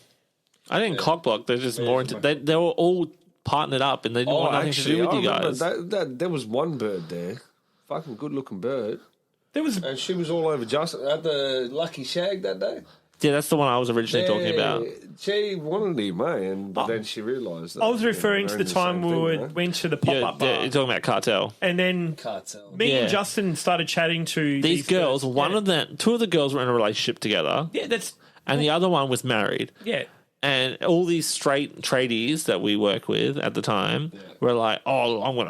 I didn't cockblock. They're just more into. They were all partnered up and they didn't want nothing to do with you guys. That there was one bird there, fucking good looking bird, There was and she was all over Justin at the Lucky Shag that day. Yeah, that's the one I was originally talking about. She wanted him, but then she realised. I was referring to the time we went to the pop-up bar, You're talking about cartel. and then Cartel. me Yeah. and Justin started chatting to These girls, birds. two of the girls were in a relationship together, Yeah, that's and the other one was married. yeah. And all these straight tradies that we work with at the time were like, "Oh, I'm going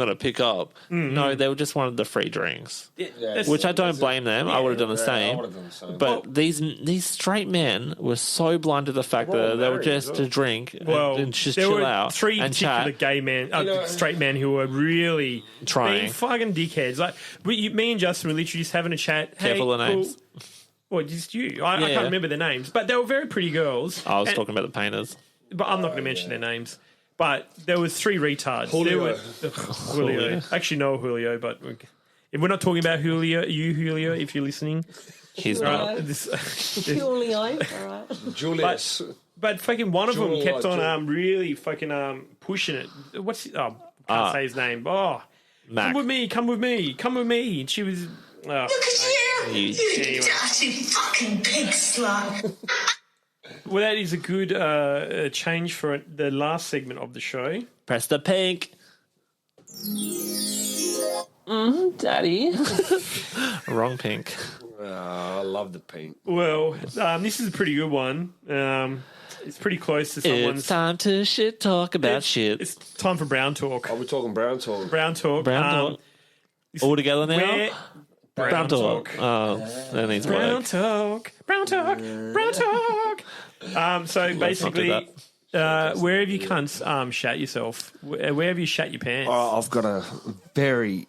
to pick up." Mm-hmm. No, they just wanted the free drinks, That's- which I don't blame them. I would have done the same. I would've done the same. But these straight men were so blind to the fact They're all that they were married just as to well. drink Well, and just there chill were out 3 and particular chat. gay men, know- straight men who were really Trying. being fucking dickheads. Like me and Justin were literally just having a chat. Careful hey, the names. Cool. Well, just you. I Yeah. can't remember their names, but they were very pretty girls. I was And- talking about the painters. but I'm not going to mention their names. But there was 3 retards. Julio. Julio. Actually, no Julio, but if we're not talking about Julio, if you're listening. He's not. Purely all right. Julius. But fucking one of them Julio, kept on Julio. really fucking pushing it. What's can't say his name. Oh, Mac. come with me, come with me, come with me. And she was. Look at you, You- you dirty fucking pig slut. Well, that is a good change for the last segment of the show. Press the pink. Daddy. Wrong pink. I love the pink. Well, this is a pretty good one. It's pretty close to someone's. It's time to shit talk about shit. It's time for brown talk. Are we talking brown talk? Brown talk. Brown talk. All together now? Where, Brown talk. Oh, that needs brown work. talk. Brown talk. Brown talk. So basically, not where have you cunts shat yourself? Where have you shat your pants? Oh, I've got a very,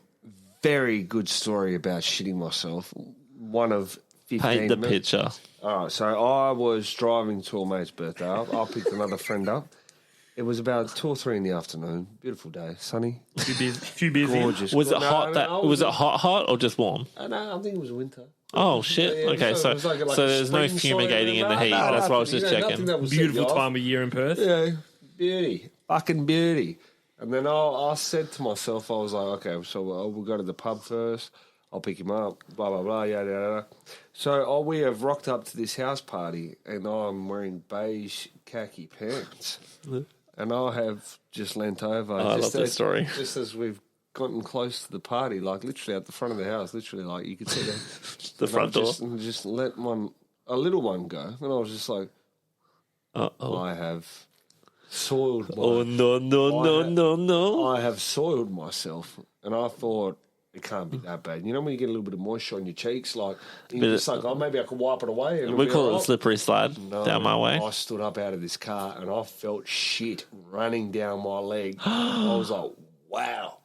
very good story about shitting myself. One of 15 Paint the minutes. picture. All right, so I was driving to a mate's birthday. I picked another friend up. It was about 2 or 3 in the afternoon. Beautiful day, sunny, Few beers in. gorgeous. Was it No, hot? no, Was it hot or just warm? No, I think it was winter. Oh shit! Yeah, Okay, it so was like a there's no spring fumigating in the sort of- heat. No, That's why I was just nothing checking. that will set you Beautiful off. time of year in Perth. Yeah, beauty, fucking beauty. And then I said to myself, I was like, okay, so we'll go to the pub first. I'll pick him up, blah, blah, blah, yada, yada. So we have rocked up to this house party, and I'm wearing beige khaki pants. And I have just leant over. I love this story. Just as we've gotten close to the party, like literally at the front of the house, literally like you could see The front door. Just let a little one go. And I was just like, Uh-oh. I have soiled my Oh, no. I have soiled myself, and I thought it can't be that bad. You know when you get a little bit of moisture on your cheeks, like you're just like, oh, maybe I could wipe it away. And We it'll be call it all a right. slippery slide down my way. I stood up out of this car and I felt shit running down my leg. I was like, wow,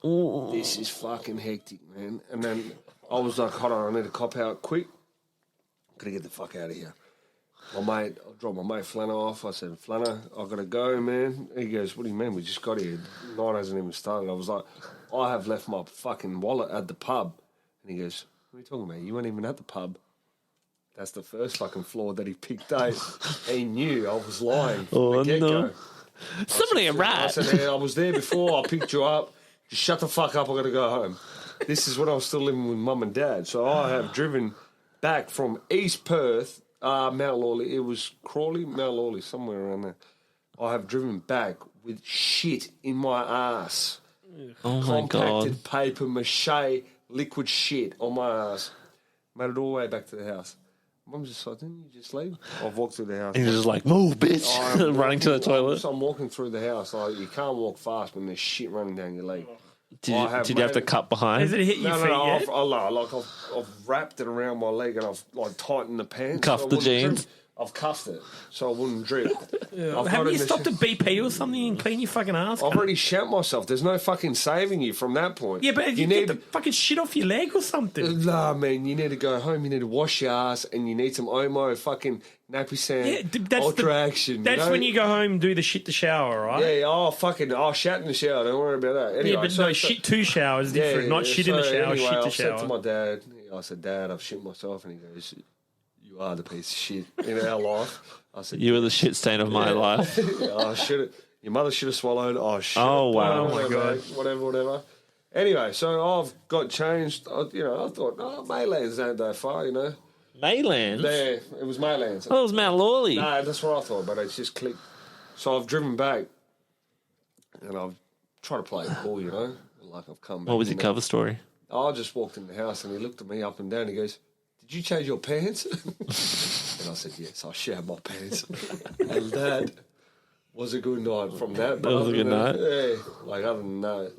this is fucking hectic, man. And then I was like, hold on, I need to cop out quick. Gotta get the fuck out of here. I dropped my mate Flanner off. I said, Flanner, I gotta go, man. He goes, what do you mean? We just got here. Night hasn't even started. I was like, I have left my fucking wallet at the pub. And he goes, what are you talking about? You weren't even at the pub. That's the first fucking floor that he picked out. He knew I was lying from the get-go. no. Somebody a I rat. said, yeah, I was there before. I picked you up. Just shut the fuck up. I got to go home. This is when I was still living with mum and dad. So I have driven back from East Perth, Mount Lawley. It was Crawley, Mount Lawley, somewhere around there. I have driven back with shit in my ass. Oh my god. Compacted paper mache, liquid shit on my ass. Made it all the way back to the house. Mum's just like, didn't you just leave? I've walked through the house. And you're just like, move, bitch. Running to the toilet. So I'm walking through the house. Like, you can't walk fast when there's shit running down your leg. Did you have to cut behind? Has it hit your feet yet? I've wrapped it around my leg and I've like tightened the pants. Cuffed so the it wouldn't jeans. drip. I've cuffed it so it wouldn't drip. Haven't you stopped at BP or something and clean your fucking ass? I've already shat myself. There's no fucking saving you from that point. Yeah, but if you get the fucking shit off your leg or something. Nah, man, you need to go home. You need to wash your ass, and you need some Omo fucking nappy sand. Yeah, that's ultra action. That's when you go home and do the shit to shower, right? Yeah, shat in the shower. Don't worry about that. Anyway, Yeah, but no, shit to shower is different. Not shit in the shower, anyway, shit to I said to shower. my dad, I said, Dad, I've shit myself, and he goes, you are the piece of shit in our life. I said, You were the shit stain of my life. I should have. Your mother should have swallowed. Oh shit. Oh, wow. Oh, my God. Whatever. Anyway, so I've got changed. I thought, Maylands ain't that far, Maylands? There, it was Maylands. Oh, it was Mount Lawley. No, that's what I thought, but it's just clicked. So I've driven back, and I've tried to play it cool, like I've come back. What was your cover story? I just walked in the house, and he looked at me up and down. He goes, "Did you change your pants?" And I said, "Yes, I shat my pants." And that was a good night from that. That was a good night? Yeah, like other than that,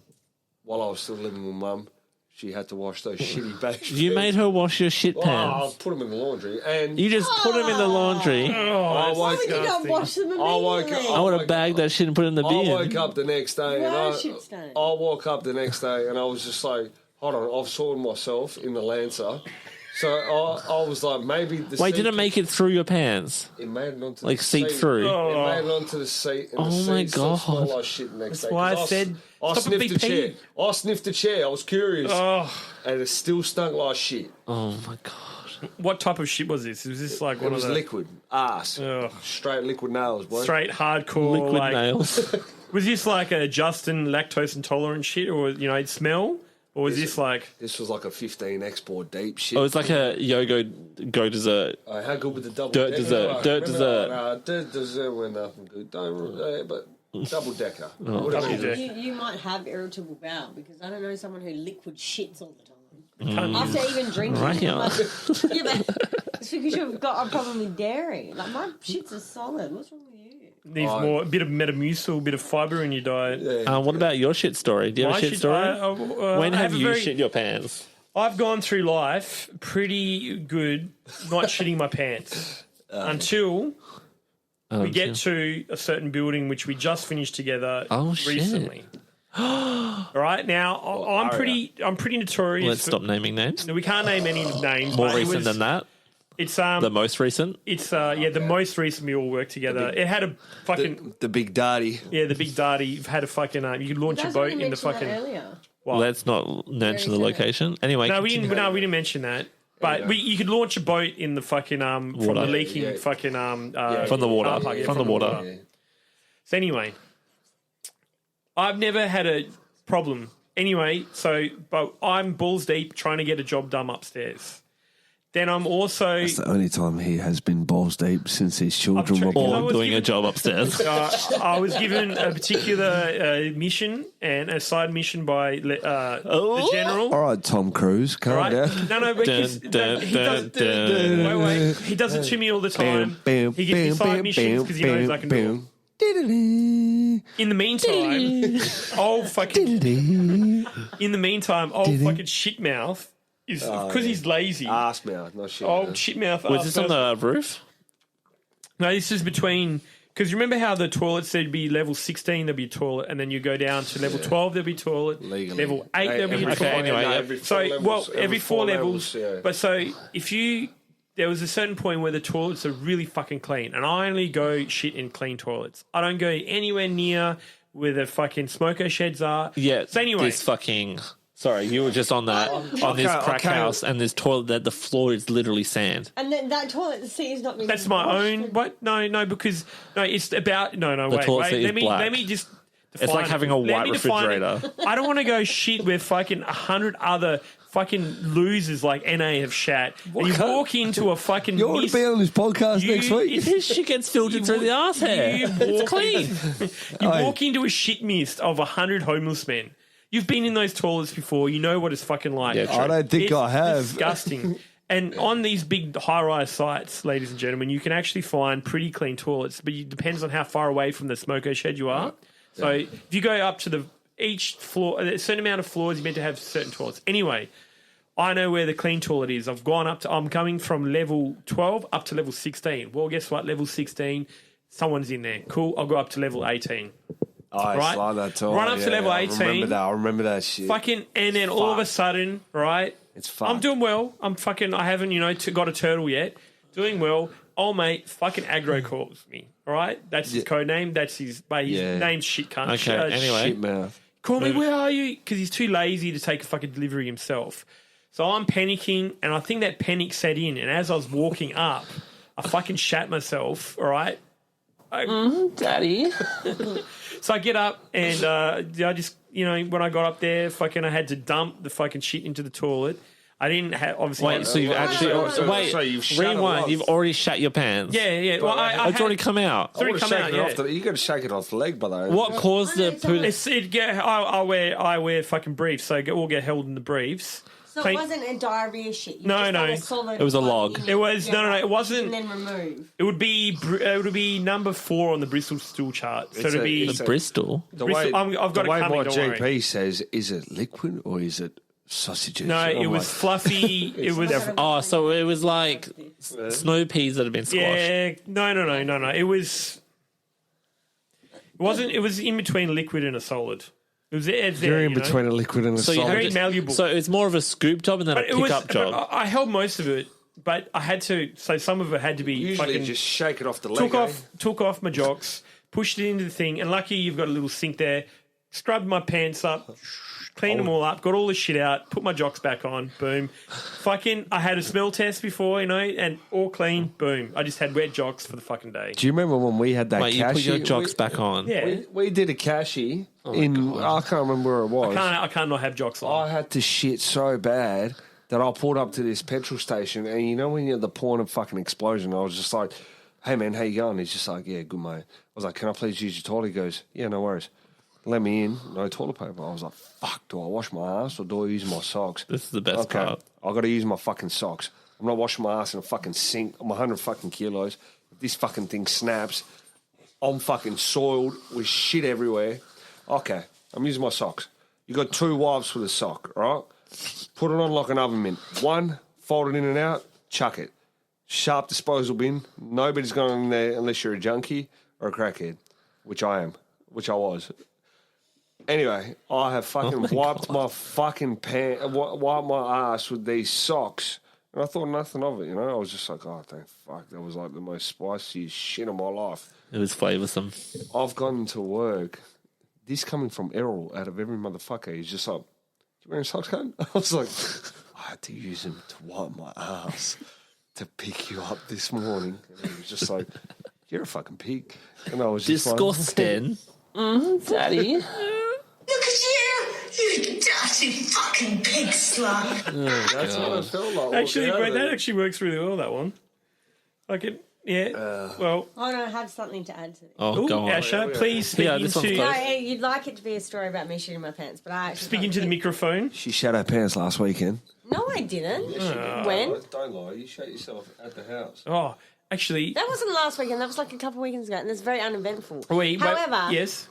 while I was still living with Mum, she had to wash those shitty beige You pants. made her wash your shit Oh, I pants. put them in the laundry, and You just put them in the laundry. I Why woke would you up. not wash them I woke immediately? I would have bagged that shit and put it in the I bin. woke up the next day, and Why I shit stain? woke up the next day, and I was just like, "Hold on, I've soiled myself in the Lancer." So I was like, maybe the Wait, seat did it make it through your pants? It made it onto Like the seep seat. through? It made it onto the seat. And Oh the my seat still God. smelled like shit the next day. why 'Cause I said, I stop at sniffed the BP. chair. I sniffed the chair. I was curious, and it still stunk like shit. Oh my god. What type of shit was this? Was this like It one was of the liquid ass, Ugh. straight liquid nails, boy. straight hardcore Liquid like? nails. Was this like a Justin lactose intolerant shit, or it'd smell? Or was this like... This was like a 15 export deep shit. Oh, it's like a Yogo Go dessert. Oh, how good with the double Dirt decker? dessert, Right, dirt remember dessert. that? Dirt dessert were nothing good. But double decker. Double decker. You might have irritable bowel because I don't know someone who liquid shits all the time. Can't use- After even drinking. Right here. Like, yeah, but it's because you've got a problem with dairy. Like, my shits are solid. What's wrong with you? Needs more, a bit of Metamucil, a bit of fibre in your diet. What about your shit story? Do you have My a shit shit- story? When I have a you very- shit your pants? I've gone through life pretty good not shitting my pants until we get to a certain building which we just finished together recently. All right, now I'm pretty notorious. Let's stop naming names. We can't name any names. More but recent than that? It's The most recent? It's the most recent we all worked together. It had a fucking The big daddy. the big darty. You've had a fucking you could launch a You guys boat already in the mentioned that fucking. earlier. What? Let's not mention the Very location. Anyway, No, we continue. didn't mention that. But you could launch a boat in the fucking from Water. the leaking Yeah. fucking From the car water. park, From the water. Yeah. So anyway, I've never had a problem. Anyway, but I'm balls deep trying to get a job done upstairs. Then I'm also It's the only time he has been balls deep since his children were You know Or born. what's doing a given- job upstairs. I was given a particular mission and a side mission by the general. All right, Tom Cruise, calm Right? down. No, because Dun, he does. dun. Wait. He does it to me all the time. He gives me side missions because he knows I can do it. In the meantime, old fucking shitmouth is because he's lazy. Ass mouth, not shit. Old shitmouth. Was this on the roof? No, this is between. Because remember how the toilets there'd be level 16, there'd be a toilet, and then you go down to level 12, there'd be a toilet. Legally. Level 8, there'd be a Every toilet. Okay, anyway, no, yeah. every So, four levels, every four levels. yeah. But so, there was a certain point where the toilets are really fucking clean, and I only go shit in clean toilets. I don't go anywhere near where the fucking smoker sheds are. Yeah. So anyway, This fucking. Sorry, you were just on that on this Okay, crack okay. house, and this toilet that the floor is literally sand. And then that toilet seat is not being that's my washed. own. What? No, because it's about wait. toilet seat is black. Let me just. It's like having a white refrigerator. I don't want to go shit where fucking 100 other fucking losers like NA have shat. And you walk into a fucking. You want to be on this podcast next week? His shit gets filtered through the arse hair. It's clean. You walk into a shit mist of 100 homeless men. You've been in those toilets before. You know what it's fucking like. Yeah, true. I don't think It's I have. disgusting. And on these big high-rise sites, ladies and gentlemen, you can actually find pretty clean toilets, but it depends on how far away from the smoker shed you are. So if you go up to each floor, a certain amount of floors, you're meant to have certain toilets. Anyway, I know where the clean toilet is. I'm coming from level 12 up to level 16. Well, guess what? Level 16, someone's in there. Cool. I'll go up to level 18. Right? Like that time. Run up to level 18. I remember that shit. Fucking, and then all of a sudden, right? It's fun. I'm doing well. I haven't, got a turtle yet. Doing well. Old mate fucking aggro calls me. All right? That's his code name. That's his name's shit cunt. Okay, anyway. Shit mouth. Call me, where are you? Because he's too lazy to take a fucking delivery himself. So I'm panicking, and I think that panic set in. And as I was walking up, I fucking shat myself, all right? Daddy. So I get up, and I just, when I got up there, fucking I had to dump the fucking shit into the toilet. I didn't have, obviously... Wait, so you've actually... so you've shat a rewind. lot. You've already shat your pants. Yeah. Well, It's already come out. It's already come out, yeah. You got to shake it off the leg, by the way. What caused the poo? I wear fucking briefs, so all get held in the briefs. So Clean- it wasn't a diarrhea shit. You No, just no. had a solid It was a one log. in It was no, it wasn't. And then remove. It would be number 4 on the Bristol stool chart. So it'd be it's a- Bristol. the Bristol- I've got the it way coming, my don't GP worry. says, is it liquid or is it sausages? no, I'm it was like, fluffy. It was Oh, so it was like snow peas that had been squashed. yeah. No. It was. It wasn't. It was in between liquid and a solid. It was there. You're in between a liquid and a So you solid. have Very to- malleable. So it's more of a scoop job and then a But it was. pickup job. I held most of it, but I had to. So some of it had to be Usually fucking just shake it off the leg. took off my jocks, pushed it into the thing, and lucky you've got a little sink there. scrubbed my pants up, cleaned them all up, got all the shit out, put my jocks back on, boom. Fucking, I had a smell test before, and all clean, boom. I just had wet jocks for the fucking day. Do you remember when we had that Wait, you put your cashy? jocks back on? Yeah. We did a cashy in, I can't remember where it was. I can't not have jocks on. I had to shit so bad that I pulled up to this petrol station, and you know when you're at the point of fucking explosion, I was just like, hey man, how you going? He's just like, yeah, good mate. I was like, can I please use your toilet? He goes, yeah, no worries. Let me in, no toilet paper. I was like, fuck, do I wash my ass or do I use my socks? This is the best part. I got to use my fucking socks. I'm not washing my ass in a fucking sink. I'm 100 fucking kilos. If this fucking thing snaps, I'm fucking soiled with shit everywhere. Okay, I'm using my socks. You got 2 wipes for the sock, right? Put it on like an oven mitt. 1, fold it in and out, chuck it. Sharp disposal bin. Nobody's going in there unless you're a junkie or a crackhead, which I am, which I was. Anyway, I have fucking wiped my fucking wiped my ass with these socks, and I thought nothing of it, you know? I was just like, oh, thank fuck. That was like the most spiciest shit of my life. It was flavoursome. I've gone to work. This coming from Errol out of every motherfucker. He's just like, you wearing socks, cunt? I was like, I had to use them to wipe my ass to pick you up this morning. And he was just like, you're a fucking pig. And I was just Disgusting. Daddy. Look at you, you dirty fucking pig slut. That's what I felt like. Actually, wait, that actually works really well, that one. Like it, yeah. Well, I don't have something to add to this. Oh, ooh, go on. Asha, please speak Yeah, this one's into, close. No, you'd like it to be a story about me shitting my pants, but I actually speak into the microphone. She shat her pants last weekend. No, I didn't. When? Don't lie. You shat yourself at the house. Oh, actually, That wasn't last weekend. That was like a couple of weekends ago, and it's very uneventful. wait, However, yes,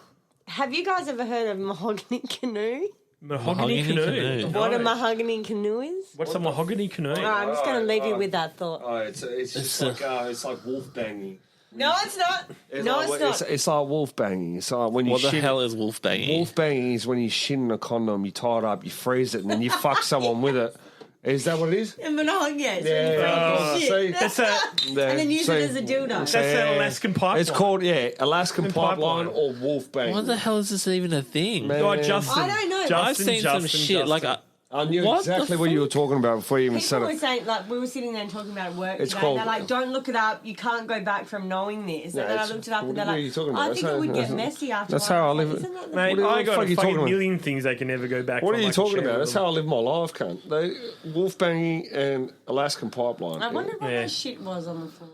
have you guys ever heard of mahogany canoe? mahogany canoe. What a No. mahogany canoe is? What's a mahogany canoe? All right, I'm just going to leave you with that thought. Oh, it's just it's like wolf banging. No, it's not. No, it's not. It's like wolf banging. It's like when you What the shit. hell is wolf banging? Wolf banging is when you shit in a condom, you tie it up, you freeze it, and then you fuck someone with it. Is that what it is? And mahogany, yes. Yeah. Shit. That's a And then use it as a dildo. that's an Alaskan pipeline. It's called Alaskan pipeline pipeline. or wolf bang. What the hell is this even a thing? Man. Oh, Justin. I don't know. Justin, I've seen some Justin, shit Justin. like I knew What the exactly what you were talking about before you even said People were it. saying, like, we were sitting there and talking about it at work It's today, called- and they're like, don't look it up, you can't go back from knowing this. Yeah, And then I it's- looked it up, and what they're are you like, talking about? I think it would get messy after That's a while. how I Like, live it. isn't that the Mate, What I the got fuck a are you fucking talking about? million things I can never go back What from. are you I can talking share about? with That's them. how I live my life, cunt. Wolf banging and Alaskan pipeline. I wonder what Yeah. that shit was on the floor.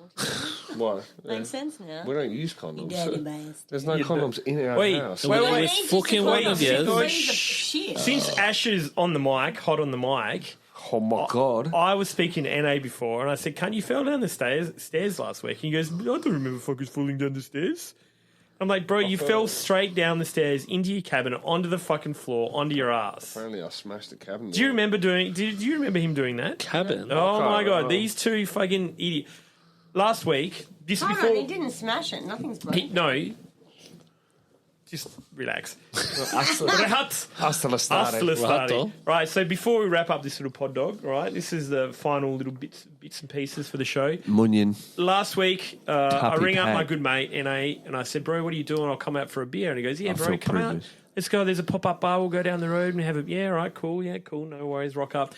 Why? Makes sense now. We don't use condoms. Dirty bastard. There's no Yeah, condoms in our Wait, house. wait, With wait. fucking one of Freeze you. the shit. Since Ash is on the mic, hot on the mic, Oh my god. I was speaking to NA before, and I said, "Can't you fell down the stairs last week?" And he goes, "I don't remember fuckers falling down the stairs." I'm like, "Bro, you fell straight down the stairs into your cabinet, onto the fucking floor, onto your ass." Apparently I smashed the cabinet. Do you remember do you remember him doing that? Cabin. Oh can't my god, remember. these two fucking idiots. Last week, this Hold before on, he didn't smash it. Nothing's broken. no, just relax. Hasta la Hasta la started. starting. Right, so before we wrap up this little pod dog, right, this is the final little bits and pieces for the show. Munion. Last week, I Tuppy ring up pack. my good mate, NA, and I said, "Bro, what are you doing? I'll come out for a beer." And he goes, "Yeah, I bro, feel come out. privileged. Let's go. There's a pop-up bar. We'll go down the road and have a... Yeah, right, cool. Yeah, cool. No worries. Rock up.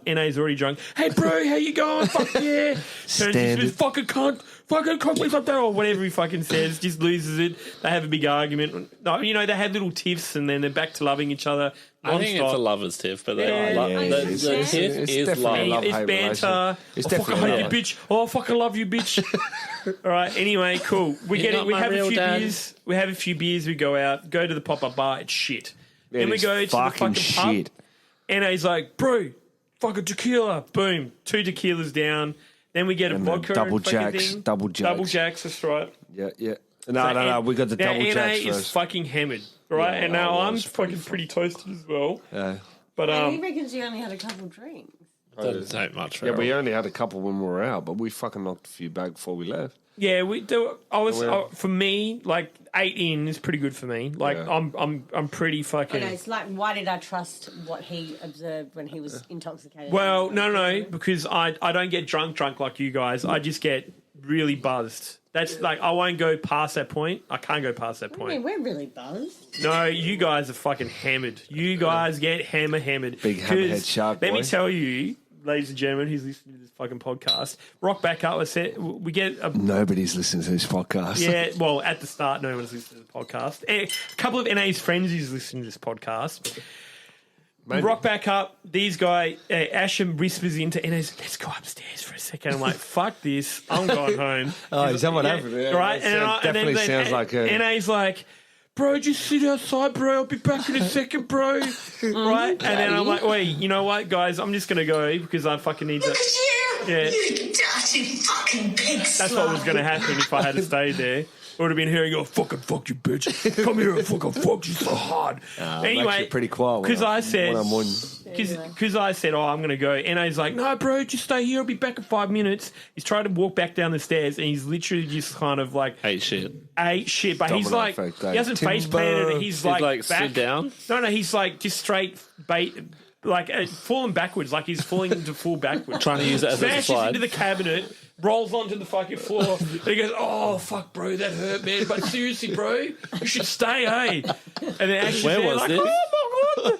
NA's already drunk. Hey, bro, how you going? Fuck yeah. Turns into this fucking cunt. Fucking cunt, please up there. Or whatever he fucking says. Just loses it. They have a big argument. No, you know, they have little tiffs and then they're back to loving each other. I think it's a non-stop. lover's tiff, but Yeah, the it's tiff is definitely love. a love. It's hate banter. It's I fucking definitely hate you, love. bitch. Oh, I fucking love you, bitch. All right. Anyway, cool. We You're get it. not We my have a real few dad. beers. We have a few beers. We go out. Go to the pop-up bar. It's shit. Then we is go to the fucking shit. pub. NA's like, bro, fucking tequila. Boom. 2 tequilas down. Then we get a And vodka. double fucking jacks, thing. double jacks. Double jacks. That's right. Yeah. No. We got the now, double NA jacks is first. fucking hammered. Right. Yeah, and now I I'm was fucking pretty toasted as well. Yeah. But And he reckons you only had a couple drinks. Doesn't take much for Yeah, it. we only had a couple when we were out, but we fucking knocked a few back before we left. yeah, we do. Well- For me, like 8 in is pretty good for me. Like Yeah. I'm pretty fucking. Okay, it's like, why did I trust what he observed when he was intoxicated? Well, no, because I don't get drunk like you guys. I just get really buzzed. That's like, I won't go past that point. I can't go past that I point. mean, we're really buzzed. No, you guys are fucking hammered. You guys get hammered. Big hammerhead shark Let me boy. tell you, ladies and gentlemen, who's listening to this fucking podcast, rock back up. We get a Nobody's listening to this podcast. yeah. Well, at the start, no one's listening to the podcast. A couple of NA's friends who's listening to this podcast. We Maybe. rock back up. These guys, Asham whispers into NA's, let's go upstairs for a second. I'm like, fuck this. I'm going home. Oh, is that what happened? Yeah, right? that definitely sounds like a... NA's like, bro, just sit outside, bro. I'll be back in a second, bro. Right? And then I'm like, wait, you know what, guys? I'm just going to go because I fucking need Look to. at you! Yeah. You dirty fucking pig That's what was going to happen if I had to stay there. I would have been hearing, oh, fucking fuck you, bitch. Come here and fucking fuck you so hard. Anyway, pretty quiet. because I said, when I'm on. because I said, oh, I'm going to go. And he's like, no, bro, just stay here. I'll be back in 5 minutes. He's trying to walk back down the stairs and he's literally just kind of like, Ate shit. But he's Domino like, effect, he hasn't face Timber. planted it. He's like back. sit down. No, he's like just straight bait. Like falling backwards, like he's falling into full backwards. Trying to use it as a Smashes slide. into the cabinet, rolls onto the fucking floor, and he goes, "Oh fuck, bro, that hurt, man. But seriously, bro, you should stay, hey." And then Ash is Where there, was like, this? "Oh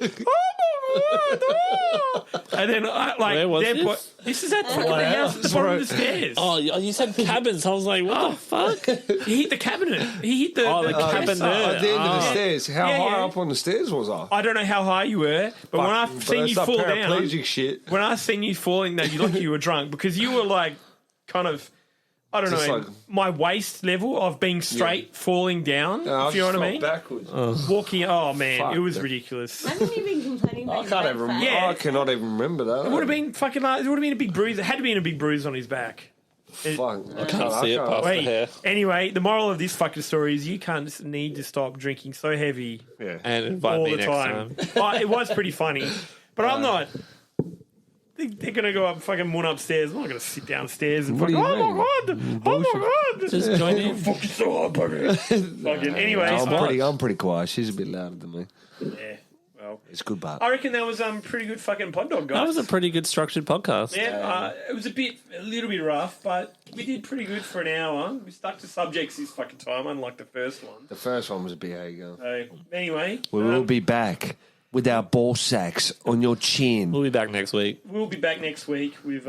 my god, oh my god!" And then Where was they're this? This is at the fucking house at the bottom of the stairs. Oh, you said cabins. I was like, what the fuck? He hit the cabinet. He hit the cabinet. dresser. At the end of the stairs. How Yeah, high yeah. up on the stairs was I? I don't know how high you were, but when I seen you fall down, paraplegic shit. when I seen you falling, no, you lucky you were drunk because you were like kind of, I don't Just know, like- my waist level of being straight falling down. No, if you know what I mean? Backwards. Walking, oh man, Fuck it was that. ridiculous. Haven't you been complaining about I can't even remember. Yeah. I cannot even remember that. It would have been fucking. It would have been a big bruise. It had to be a big bruise on his back. Fuck. I can't see it past Wait. the hair. Anyway, the moral of this fucking story is you can't need to stop drinking so heavy Yeah. And invite all me the next time. time. It was pretty funny, but I'm not. They're gonna go up fucking one upstairs. I'm not gonna sit downstairs and What fucking. do you Oh my god! Oh my god! Just join in. Fucking so hard, baby. Fucking. Anyways, I'm pretty quiet. She's a bit louder than me. yeah. Well, It's good, but I reckon that was pretty good fucking pod dog, guys. That was a pretty good structured podcast. Yeah, it was a little bit rough, but we did pretty good for an hour. We stuck to subjects this fucking time, unlike the first one. the first one was a bit how you go. So anyway, We will be back with our ball sacks on your chin. We'll be back next week. we'll be back next week with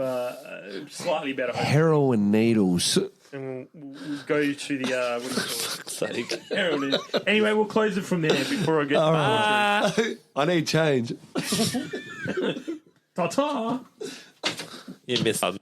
slightly better hope. Heroin needles. And we'll go to the what do you call it? Sake. Heroin. Anyway, we'll close it from there before I get I need change. ta-ta. You missed out.